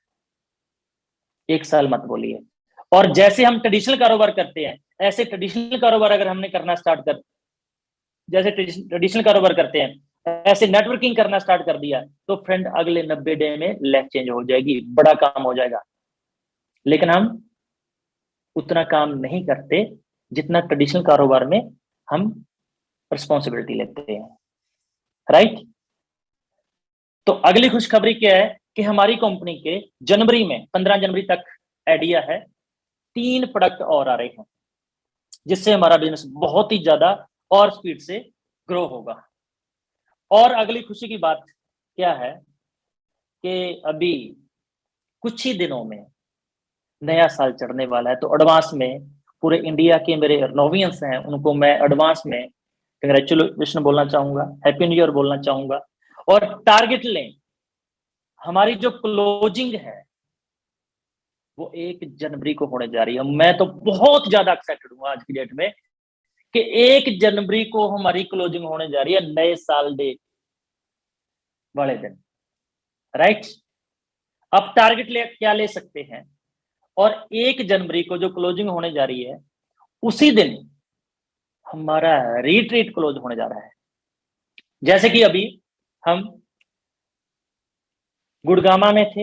1 साल मत बोलिए। और जैसे हम ट्रेडिशनल कारोबार करते हैं, ऐसे ट्रेडिशनल कारोबार अगर हमने करना स्टार्ट कर, जैसे ट्रेडिशनल कारोबार करते हैं ऐसे नेटवर्किंग करना स्टार्ट कर दिया, तो फ्रेंड अगले 90 डे में लाइफ चेंज हो जाएगी, बड़ा काम हो जाएगा। लेकिन हम उतना काम नहीं करते जितना ट्रेडिशनल कारोबार में हम रिस्पॉन्सिबिलिटी लेते हैं। राइट, तो अगली खुशखबरी क्या है कि हमारी कंपनी के जनवरी में 15 जनवरी तक आइडिया है 3 प्रोडक्ट और आ रहे हैं, जिससे हमारा बिजनेस बहुत ही ज्यादा और स्पीड से ग्रो होगा। और अगली खुशी की बात क्या है कि अभी कुछ ही दिनों में नया साल चढ़ने वाला है, तो एडवांस में पूरे इंडिया के मेरे नोवियंस हैं उनको मैं एडवांस में कंग्रेचुलेशन बोलना चाहूंगा, हैप्पी न्यू ईयर बोलना चाहूंगा। और टारगेट लें, हमारी जो क्लोजिंग है वो 1 जनवरी को होने जा रही है। मैं तो बहुत ज्यादा एक्साइटेड हूं आज की डेट में कि 1 जनवरी को हमारी क्लोजिंग होने जा रही है, नए साल डे वाले दिन। राइट, अब टारगेट क्या ले सकते हैं, और 1 जनवरी को जो क्लोजिंग होने जा रही है उसी दिन हमारा रिट्रीट क्लोज होने जा रहा है। जैसे कि अभी हम गुड़गामा में थे,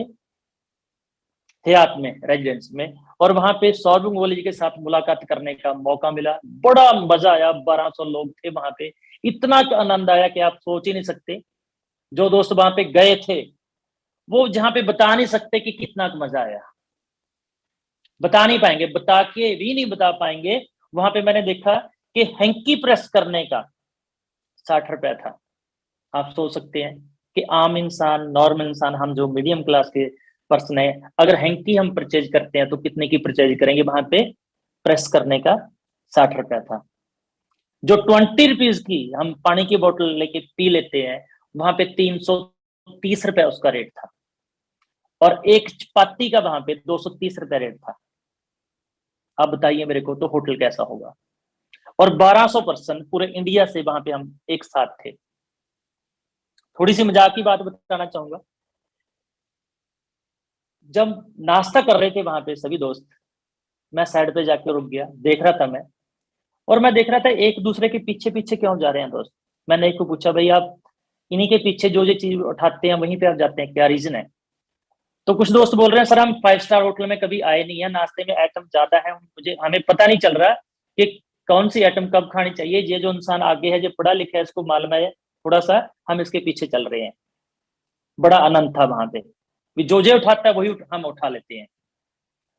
हयात में रेजिडेंस में, और वहां पे सौरभ गंगोली जी के साथ मुलाकात करने का मौका मिला। बड़ा मजा आया, 1200 लोग थे वहां पे, इतना आनंद आया कि आप सोच ही नहीं सकते। जो दोस्त वहां पे गए थे वो जहां पे बता नहीं सकते कि कितना मजा आया, बता नहीं पाएंगे, बता के भी नहीं बता पाएंगे। वहां पे मैंने देखा कि हैंकी प्रेस करने का 60 रुपया था। आप सोच सकते हैं कि आम इंसान, नॉर्मल इंसान, हम जो मीडियम क्लास के पर्सन है, अगर हैंकी हम परचेज करते हैं तो कितने की परचेज करेंगे? वहां पे प्रेस करने का 60 रुपया था। जो 20 रुपीज की हम पानी की बोतल लेके पी लेते हैं, वहां पे 330 रुपया उसका रेट था, और एक चपाती का वहां पे 230 रुपया रेट था। अब बताइए मेरे को, तो होटल कैसा होगा? और 1200 पर्सन पूरे इंडिया से वहां पे हम एक साथ थे। थोड़ी सी मजाक की बात बताना चाहूंगा, जब नाश्ता कर रहे थे वहां पे सभी दोस्त, मैं साइड पे जाके रुक गया, देख रहा था मैं, और मैं देख रहा था एक दूसरे के पीछे पीछे क्यों जा रहे हैं दोस्त। मैंने एक को पूछा, भाई आप इन्हीं के पीछे जो चीज उठाते हैं वहीं पे आप जाते हैं, क्या रीजन है? तो कुछ दोस्त बोल रहे हैं, सर हम 5 स्टार होटल में कभी आए नहीं है, नाश्ते में आइटम ज्यादा है, मुझे हमें पता नहीं चल रहा कि कौन सी आइटम कब खानी चाहिए। ये जो इंसान आगे है, जो पढ़ा लिखा है, इसको मालूम है, थोड़ा सा हम इसके पीछे चल रहे हैं। बड़ा आनंद था वहां पे, जो उठाता है वही हम उठा लेते हैं।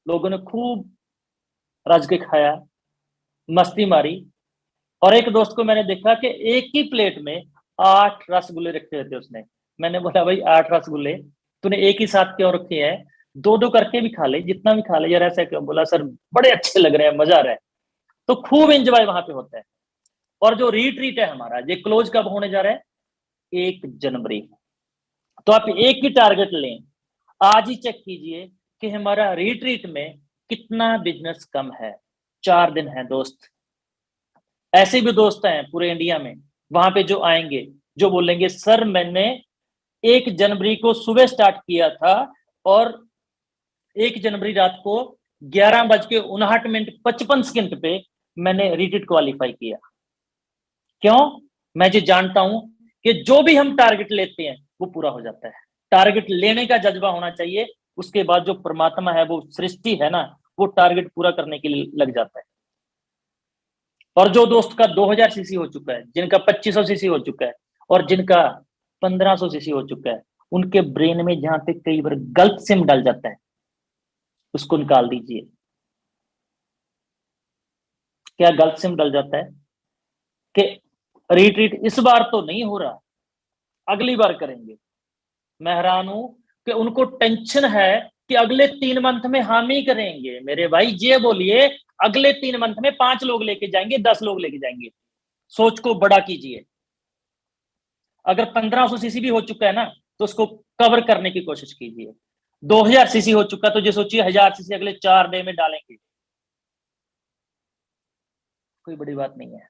लोगों ने खूब रज के खाया, मस्ती मारी। और एक दोस्त को मैंने देखा कि एक ही प्लेट में 8 रसगुल्ले रखे हुए थे उसने। मैंने बोला, भाई 8 रसगुल्ले तूने एक ही साथ क्यों रखे हैं? 2-2 करके भी खा ले, जितना भी खा ले यार, ऐसा क्यों? बोला, सर बड़े अच्छे लग रहे हैं, मजा आ रहा है। तो खूब एंजॉय वहां पे होता है। और जो रिट्रीट है हमारा, ये क्लोज कब होने जा रहा है? 1 जनवरी, तो आप एक ही टारगेट लें, आज ही चेक कीजिए कि हमारा रिट्रीट में कितना बिजनेस कम है। 4 दिन है दोस्त। ऐसे भी दोस्त हैं पूरे इंडिया में, वहां पे जो आएंगे, जो बोलेंगे सर मैंने 1 जनवरी को सुबह स्टार्ट किया था और 1 जनवरी रात को 11:59:55 पे मैंने रिट्रीट क्वालिफाई किया। क्यों? मैं जो जानता हूं कि जो भी हम टारगेट लेते हैं वो पूरा हो जाता है। टारगेट लेने का जज्बा होना चाहिए, उसके बाद जो परमात्मा है, वो सृष्टि है ना, वो टारगेट पूरा करने के लिए लग जाता है। और जो दोस्त का 2000 सीसी हो चुका है, जिनका 2500 सीसी हो चुका है और जिनका 1500 सीसी हो चुका है, उनके ब्रेन में जहां पे कई बार गलत सिम डल जाता है, उसको निकाल दीजिए। क्या गलत सिम डल जाता है कि रिट्रीट इस बार तो नहीं हो रहा, अगली बार करेंगे। मैं हैरान हूं कि उनको टेंशन है कि अगले 3 मंथ में हम ही करेंगे। मेरे भाई ये बोलिए, अगले 3 मंथ में 5 लोग लेके जाएंगे, 10 लोग लेके जाएंगे। सोच को बड़ा कीजिए। अगर 1500 सीसी भी हो चुका है ना, तो उसको कवर करने की कोशिश कीजिए। 2000 सीसी हो चुका तो जो सोचिए 1000 सीसी अगले 4 डे में डालेंगे। कोई बड़ी बात नहीं है,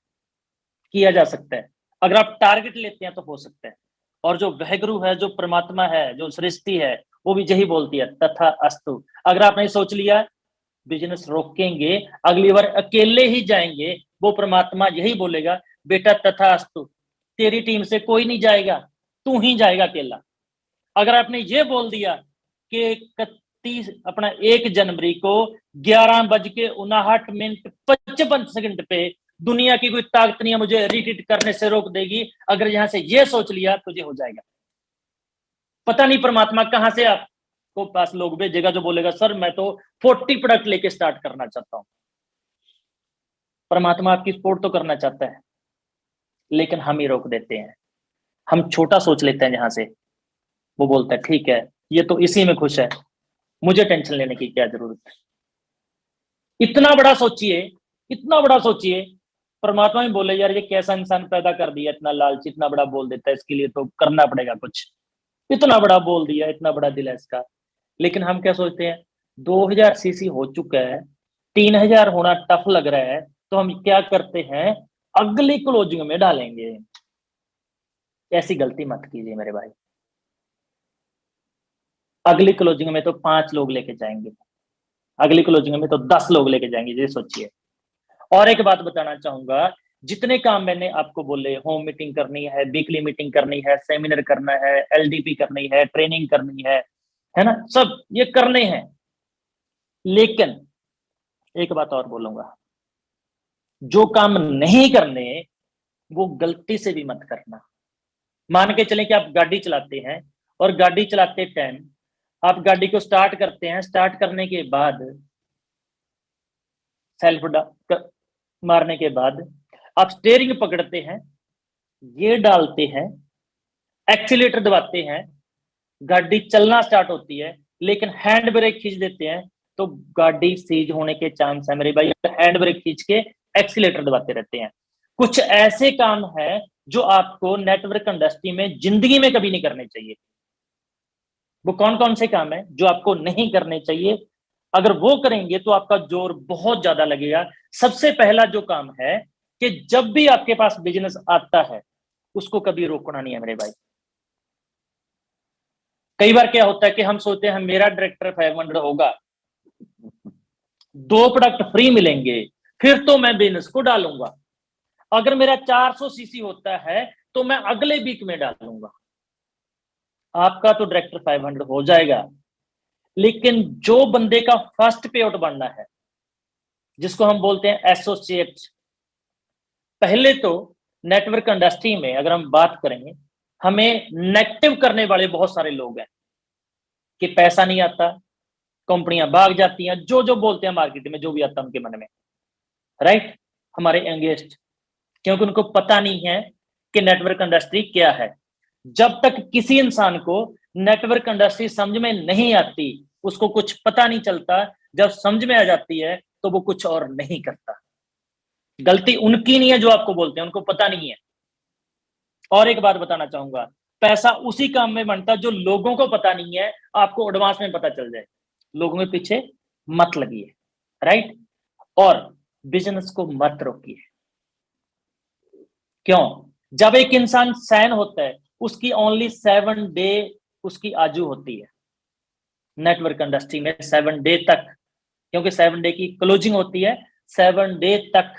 किया जा सकता है। अगर आप टारगेट लेते हैं तो हो सकता है। और जो वहगुरु है, जो परमात्मा है, जो सृष्टि है, वो भी यही बोलती है तथा अस्तु। अगर आपने सोच लिया बिजनेस रोकेंगे, अगली बार अकेले ही जाएंगे, वो परमात्मा यही बोलेगा बेटा तथा अस्तु, तेरी टीम से कोई नहीं जाएगा, तू ही जाएगा अकेला। अगर आपने ये बोल दिया कि 1 जनवरी को 11:59:55 पे दुनिया की कोई ताकत नहीं है मुझे रिट्रीट करने से रोक देगी, अगर यहां से ये सोच लिया तो ये हो जाएगा। पता नहीं परमात्मा कहां से आपको पास लोग भेजेगा जो बोलेगा सर मैं तो 40 प्रोडक्ट लेके स्टार्ट करना चाहता हूं। परमात्मा आपकी सपोर्ट तो करना चाहता है, लेकिन हम ही रोक देते हैं। हम छोटा सोच लेते हैं जहां से। वो बोलता है ठीक है, ये तो इसी में खुश है, मुझे टेंशन लेने की क्या जरूरत है। इतना बड़ा सोचिए, इतना बड़ा सोचिए। परमात्मा ही बोले यार ये कैसा इंसान पैदा कर दिया, इतना लालची, इतना बड़ा बोल देता है, इसके लिए तो करना पड़ेगा कुछ। इतना बड़ा बोल दिया, इतना बड़ा दिल है इसका। लेकिन हम क्या सोचते हैं, 2000 सीसी हो चुका है, 3000 होना टफ लग रहा है, तो हम क्या करते हैं, अगली क्लोजिंग में डालेंगे। ऐसी गलती मत कीजिए मेरे भाई। अगली क्लोजिंग में तो 5 लोग लेके जाएंगे, अगली क्लोजिंग में तो 10 लोग लेके जाएंगे, ये सोचिए। और एक बात बताना चाहूंगा, जितने काम मैंने आपको बोले, होम मीटिंग करनी है, वीकली मीटिंग करनी है, सेमिनार करना है, एलडीपी करनी है, ट्रेनिंग करनी है ना, सब ये करने हैं। लेकिन एक बात और बोलूंगा, जो काम नहीं करने वो गलती से भी मत करना। मान के चलें कि आप गाड़ी चलाते हैं और गाड़ी चलाते टाइम आप गाड़ी को स्टार्ट करते हैं, स्टार्ट करने के बाद सेल्फ मारने के बाद आप स्टीयरिंग पकड़ते हैं, गियर डालते हैं, एक्सीलेटर दबाते हैं, गाड़ी चलना स्टार्ट होती है, लेकिन हैंड ब्रेक खींच देते हैं तो गाड़ी सीज होने के चांस है मेरे भाई। हैंड ब्रेक खींच के एक्सीलेटर दबाते रहते हैं। कुछ ऐसे काम है जो आपको नेटवर्क इंडस्ट्री में जिंदगी में कभी नहीं करने चाहिए। वो कौन कौन से काम है जो आपको नहीं करने चाहिए? अगर वो करेंगे तो आपका जोर बहुत ज्यादा लगेगा। सबसे पहला जो काम है कि जब भी आपके पास बिजनेस आता है उसको कभी रोकना नहीं है मेरे भाई। कई बार क्या होता है कि हम सोचते हैं मेरा डायरेक्टर 500 होगा, 2 प्रोडक्ट फ्री मिलेंगे, फिर तो मैं बिजनेस को डालूंगा। अगर मेरा 400 सीसी होता है तो मैं अगले वीक में डालूंगा। आपका तो डायरेक्टर 500 हो जाएगा, लेकिन जो बंदे का फर्स्ट पे आउट बनना है, जिसको हम बोलते हैं एसोसिएट, पहले तो नेटवर्क इंडस्ट्री में अगर हम बात करें, हमें नेगेटिव करने वाले बहुत सारे लोग हैं कि पैसा नहीं आता, कंपनियां भाग जाती हैं, जो जो बोलते हैं मार्केट में, जो भी आता है उनके मन में, राइट, हमारे एंगेस्ट, क्योंकि उनको पता नहीं है कि नेटवर्क इंडस्ट्री क्या है। जब तक किसी इंसान को नेटवर्क इंडस्ट्री समझ में नहीं आती, उसको कुछ पता नहीं चलता, जब समझ में आ जाती है तो वो कुछ और नहीं करता। गलती उनकी नहीं है जो आपको बोलते हैं, उनको पता नहीं है। और एक बात बताना चाहूंगा, पैसा उसी काम में बनता जो लोगों को पता नहीं है, आपको एडवांस में पता चल जाए। लोगों के पीछे मत लगिए, राइट। और बिजनेस को मत रोकिए। क्यों? जब एक इंसान सैन होता है, उसकी ओनली 7 डे उसकी आजू होती है नेटवर्क इंडस्ट्री में, 7 डे तक, क्योंकि 7 डे की क्लोजिंग होती है, 7 डे तक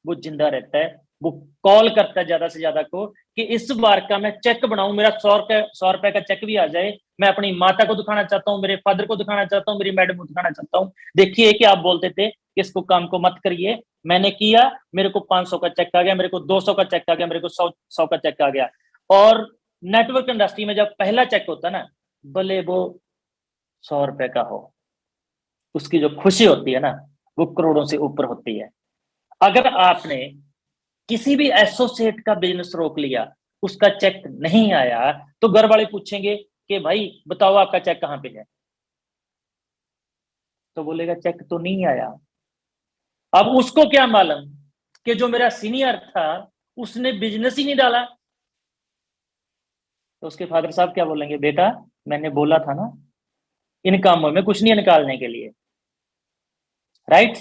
वो जिंदा रहता है। वो कॉल करता है ज्यादा से ज्यादा को कि इस बार का मैं चेक बनाऊं, मेरा 100 रुपए का चेक भी आ जाए, मैं अपनी माता को दिखाना चाहता हूँ, मेरे फादर को दिखाना चाहता हूँ, मेरी मैडम को दिखाना चाहता हूँ। देखिए कि आप बोलते थे कि इसको काम को मत करिए, मैंने किया, मेरे को 500 का चेक आ गया, मेरे को 200 का चेक आ गया, मेरे को 100 का चेक आ गया। और नेटवर्क इंडस्ट्री में जब पहला चेक होता है ना, भले वो 100 रुपए का हो, उसकी जो खुशी होती है ना, वो करोड़ों से ऊपर होती है। अगर आपने किसी भी एसोसिएट का बिजनेस रोक लिया, उसका चेक नहीं आया, तो घर वाले पूछेंगे कि भाई बताओ आपका चेक कहां पे है, तो बोलेगा चेक तो नहीं आया। अब उसको क्या मालूम कि जो मेरा सीनियर था उसने बिजनेस ही नहीं डाला। तो उसके फादर साहब क्या बोलेंगे, बेटा मैंने बोला था ना इन कामों में कुछ नहीं निकालने के लिए, राइट।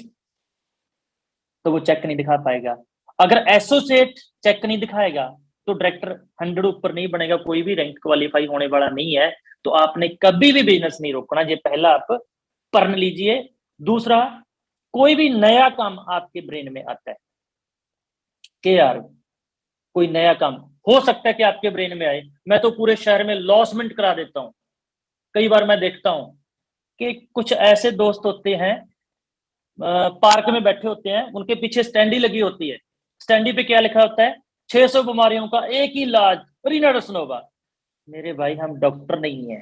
तो वो चेक नहीं दिखा पाएगा। अगर एसोसिएट चेक नहीं दिखाएगा तो डायरेक्टर 100 ऊपर नहीं बनेगा, कोई भी रैंक क्वालिफाई होने वाला नहीं है। तो आपने कभी भी बिजनेस नहीं रोकना, ये पहला आप पढ़ लीजिए। दूसरा, कोई भी नया काम आपके ब्रेन में आता है कि यार कोई नया काम हो सकता है कि आपके ब्रेन में आए, मैं तो पूरे शहर में लॉसमेंट करा देता हूं। कई बार मैं देखता हूं कि कुछ ऐसे दोस्त होते हैं, पार्क में बैठे होते हैं, उनके पीछे स्टैंडी लगी होती है, स्टैंडी पे क्या लिखा होता है, 600 बीमारियों का एक ही इलाज, रीना रसनोवा। मेरे भाई हम डॉक्टर नहीं है,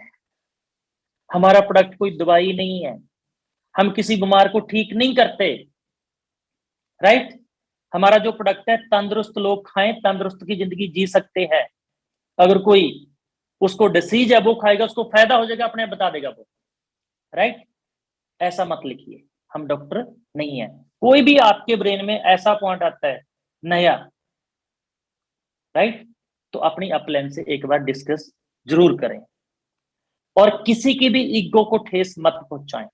हमारा प्रोडक्ट कोई दवाई नहीं है, हम किसी बीमार को ठीक नहीं करते, राइट। हमारा जो प्रोडक्ट है तंदुरुस्त लोग खाएं, तंदुरुस्त की जिंदगी जी सकते हैं। अगर कोई उसको डिसीज है वो खाएगा, उसको फायदा हो जाएगा, अपने आप बता देगा वो, राइट। ऐसा मत लिखिए, हम डॉक्टर नहीं है। कोई भी आपके ब्रेन में ऐसा पॉइंट आता है नया, राइट, तो अपनी अपलाइन से एक बार डिस्कस जरूर करें। और किसी की भी ईगो को ठेस मत पहुंचाएं।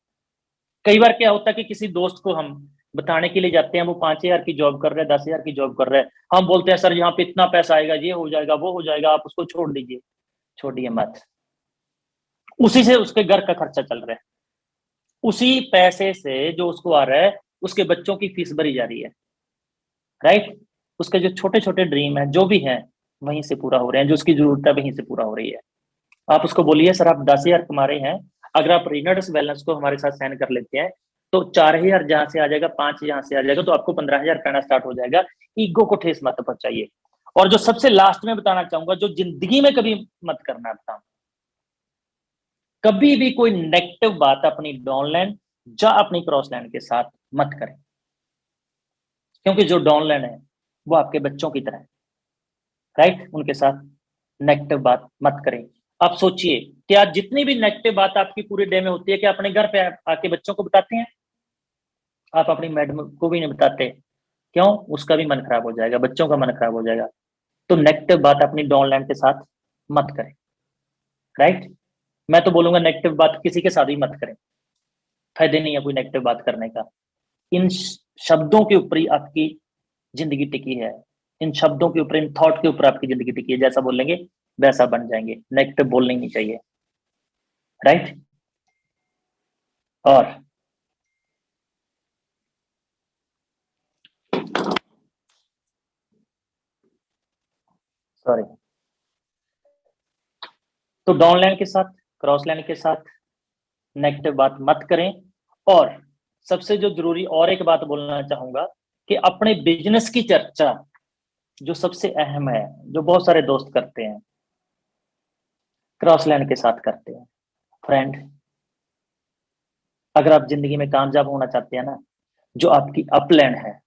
कई बार क्या होता है कि किसी दोस्त को हम बताने के लिए जाते हैं, वो 5,000 की जॉब कर रहे हैं, 10,000 की जॉब कर रहे हैं, हम बोलते हैं सर यहाँ पे इतना पैसा आएगा, ये हो जाएगा, वो हो जाएगा, आप उसको छोड़ दीजिए। छोड़िए मत, उसी से उसके घर का खर्चा चल रहा है, उसी पैसे से जो उसको आ रहा है उसके बच्चों की फीस भरी जा रही है, राइट। उसके जो छोटे छोटे ड्रीम है जो भी है वहीं से पूरा हो रहे हैं, जो उसकी जरूरत है वहीं से पूरा हो रही है। आप उसको बोलिए सर आप 10,000 कमा रहे हैं, अगर आप रीनर्स बैलेंस को हमारे साथ साइन कर लेते हैं तो 4,000 जहां से आ जाएगा, 5 जहां से आ जाएगा, तो आपको 15,000 पैना स्टार्ट हो जाएगा। ईगो को ठेस मत पहुंचाइए। और जो सबसे लास्ट में बताना चाहूंगा, जो जिंदगी में कभी मत करना था, कभी भी कोई नेगेटिव बात अपनी डाउनलाइन या अपनी क्रॉसलाइन के साथ मत करें। क्योंकि जो डाउनलाइन है वो आपके बच्चों की तरह है, राइट। उनके साथ नेगेटिव बात मत करें। आप सोचिए, क्या जितनी भी नेगेटिव बात आपकी पूरे डे में होती है, क्या अपने घर पे आके बच्चों को बताते हैं? आप अपनी मैडम को भी नहीं बताते। क्यों? उसका भी मन खराब हो जाएगा, बच्चों का मन खराब हो जाएगा। तो नेगेटिव बात अपनी डाउनलाइन के साथ मत करें, राइट। मैं तो बोलूंगा नेगेटिव बात किसी के साथ भी मत करें, फायदे नहीं है कोई नेगेटिव बात करने का। इन शब्दों के ऊपर ही आपकी जिंदगी टिकी है, इन शब्दों के ऊपर, इन थॉट के ऊपर आपकी जिंदगी टिकी है। जैसा बोलेंगे वैसा बन जाएंगे, नेगेटिव बोलने नहीं चाहिए, राइट। और सॉरी, तो डाउनलाइन के साथ, क्रॉस लाइन के साथ नेगेटिव बात मत करें। और सबसे जो जरूरी और एक बात बोलना चाहूंगा कि अपने बिजनेस की चर्चा जो सबसे अहम है, जो बहुत सारे दोस्त करते हैं, क्रॉस लाइन के साथ करते हैं। फ्रेंड, अगर आप जिंदगी में कामयाब होना चाहते हैं ना, जो आपकी अपलाइन है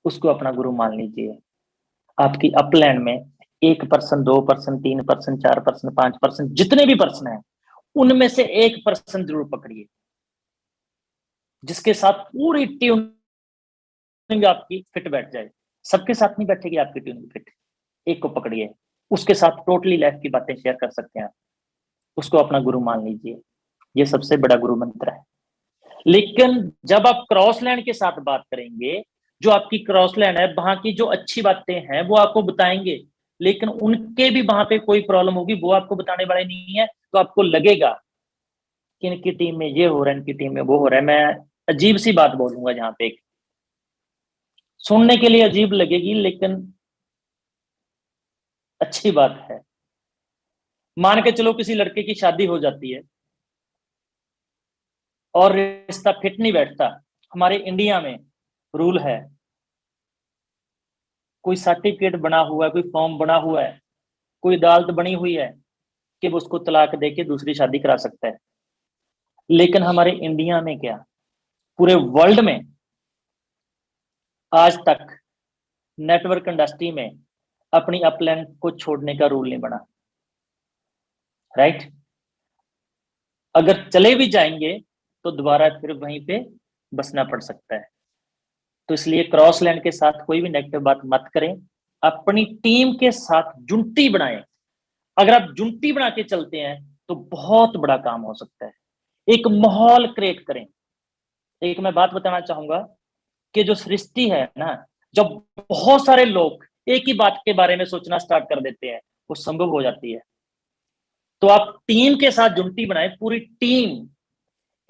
उसको अपना गुरु मान लीजिए। आपकी अपलाइन में 1%, 2%, 3%, 4%, 5%, जितने भी पर्सन है उनमें से 1% जरूर पकड़िए, जिसके साथ पूरी ट्यूनिंग आपकी फिट बैठ जाए। सबके साथ नहीं बैठेगी आपकी ट्यूनिंग फिट, एक को पकड़िए। उसके साथ टोटली लाइफ की बातें शेयर कर सकते हैं आप, उसको अपना गुरु मान लीजिए। ये सबसे बड़ा गुरु मंत्र है। लेकिन जब आप क्रॉस लैंड के साथ बात करेंगे, जो आपकी क्रॉस लैंड है, वहां की जो अच्छी बातें हैं वो आपको बताएंगे, लेकिन उनके भी वहां पे कोई प्रॉब्लम होगी वो आपको बताने वाले नहीं है। तो आपको लगेगा कि इनकी टीम में ये हो रहा है, इनकी टीम में वो हो रहा है। मैं अजीब सी बात बोलूंगा जहां पे, सुनने के लिए अजीब लगेगी लेकिन अच्छी बात है। मान के चलो किसी लड़के की शादी हो जाती है और रिश्ता फिट नहीं बैठता। हमारे इंडिया में रूल है, कोई सर्टिफिकेट बना हुआ है, कोई फॉर्म बना हुआ है, कोई अदालत बनी हुई है कि वो उसको तलाक देके दूसरी शादी करा सकता है। लेकिन हमारे इंडिया में क्या, पूरे वर्ल्ड में आज तक नेटवर्क इंडस्ट्री में अपनी अपलाइन को छोड़ने का रूल नहीं बना, राइट। अगर चले भी जाएंगे तो दोबारा फिर वहीं पे बसना पड़ सकता है। तो इसलिए क्रॉस लैंड के साथ कोई भी नेगेटिव बात मत करें, अपनी टीम के साथ जुंटी बनाएं। अगर आप जुंटी बना के चलते हैं तो बहुत बड़ा काम हो सकता है। एक माहौल क्रिएट करें। एक मैं बात बताना चाहूंगा कि जो सृष्टि है ना, जब बहुत सारे लोग एक ही बात के बारे में सोचना स्टार्ट कर देते हैं, वो संभव हो जाती है। तो आप टीम के साथ जुंटी बनाए, पूरी टीम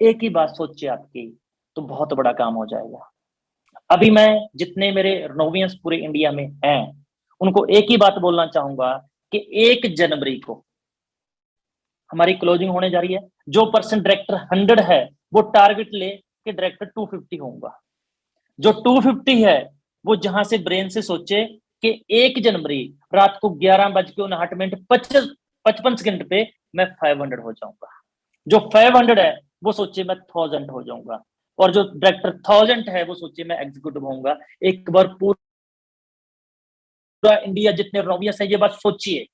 एक ही बात सोचे आपकी, तो बहुत बड़ा काम हो जाएगा। अभी मैं जितने मेरे रनोवियंस पूरे इंडिया में हैं उनको एक ही बात बोलना चाहूंगा कि 1 जनवरी को हमारी क्लोजिंग होने जा रही है। जो पर्सन डायरेक्टर 100 है वो टारगेट ले कि डायरेक्टर 250 होऊंगा। जो 250 है वो जहां से ब्रेन से सोचे कि 1 जनवरी रात को 11:59 55 सेकंड पे मैं 500 हो जाऊंगा। जो 500 है वो सोचे मैं 1000 हो जाऊंगा, और जो डायरेक्टर 1000 है वो सोचे मैं एग्जीक्यूटिव होऊंगा। एक बार पूरा इंडिया जितने रनोवियंस है ये बात सोचिए।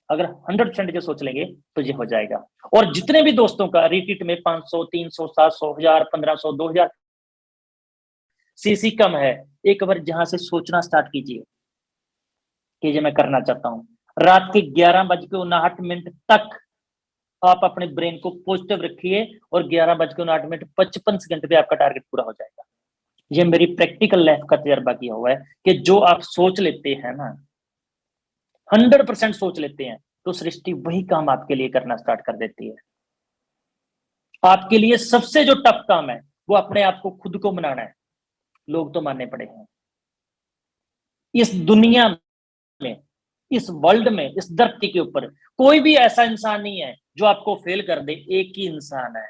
अगर 100% जो सोच लेंगे तो ये हो जाएगा। और जितने भी दोस्तों का रिट्रीट में 500, 300, 700, 1000, 1500, 2000 सीसी कम है, एक बार जहां से सोचना स्टार्ट कीजिए कि ये मैं करना चाहता हूं। रात के 11:59 तक आप अपने ब्रेन को पॉजिटिव रखिए और 11:59 55 सेकंड पे आपका टारगेट पूरा हो जाएगा। ये मेरी प्रैक्टिकल लाइफ का तजर्बा किया हुआ है कि जो आप सोच लेते हैं ना, 100% सोच लेते हैं, तो सृष्टि वही काम आपके लिए करना स्टार्ट कर देती है। आपके लिए सबसे जो टफ काम है वो अपने आप को खुद को मनाना है। लोग तो मानने पड़े हैं। इस दुनिया में, इस वर्ल्ड में, इस धरती के ऊपर कोई भी ऐसा इंसान नहीं है जो आपको फेल कर दे। एक ही इंसान है,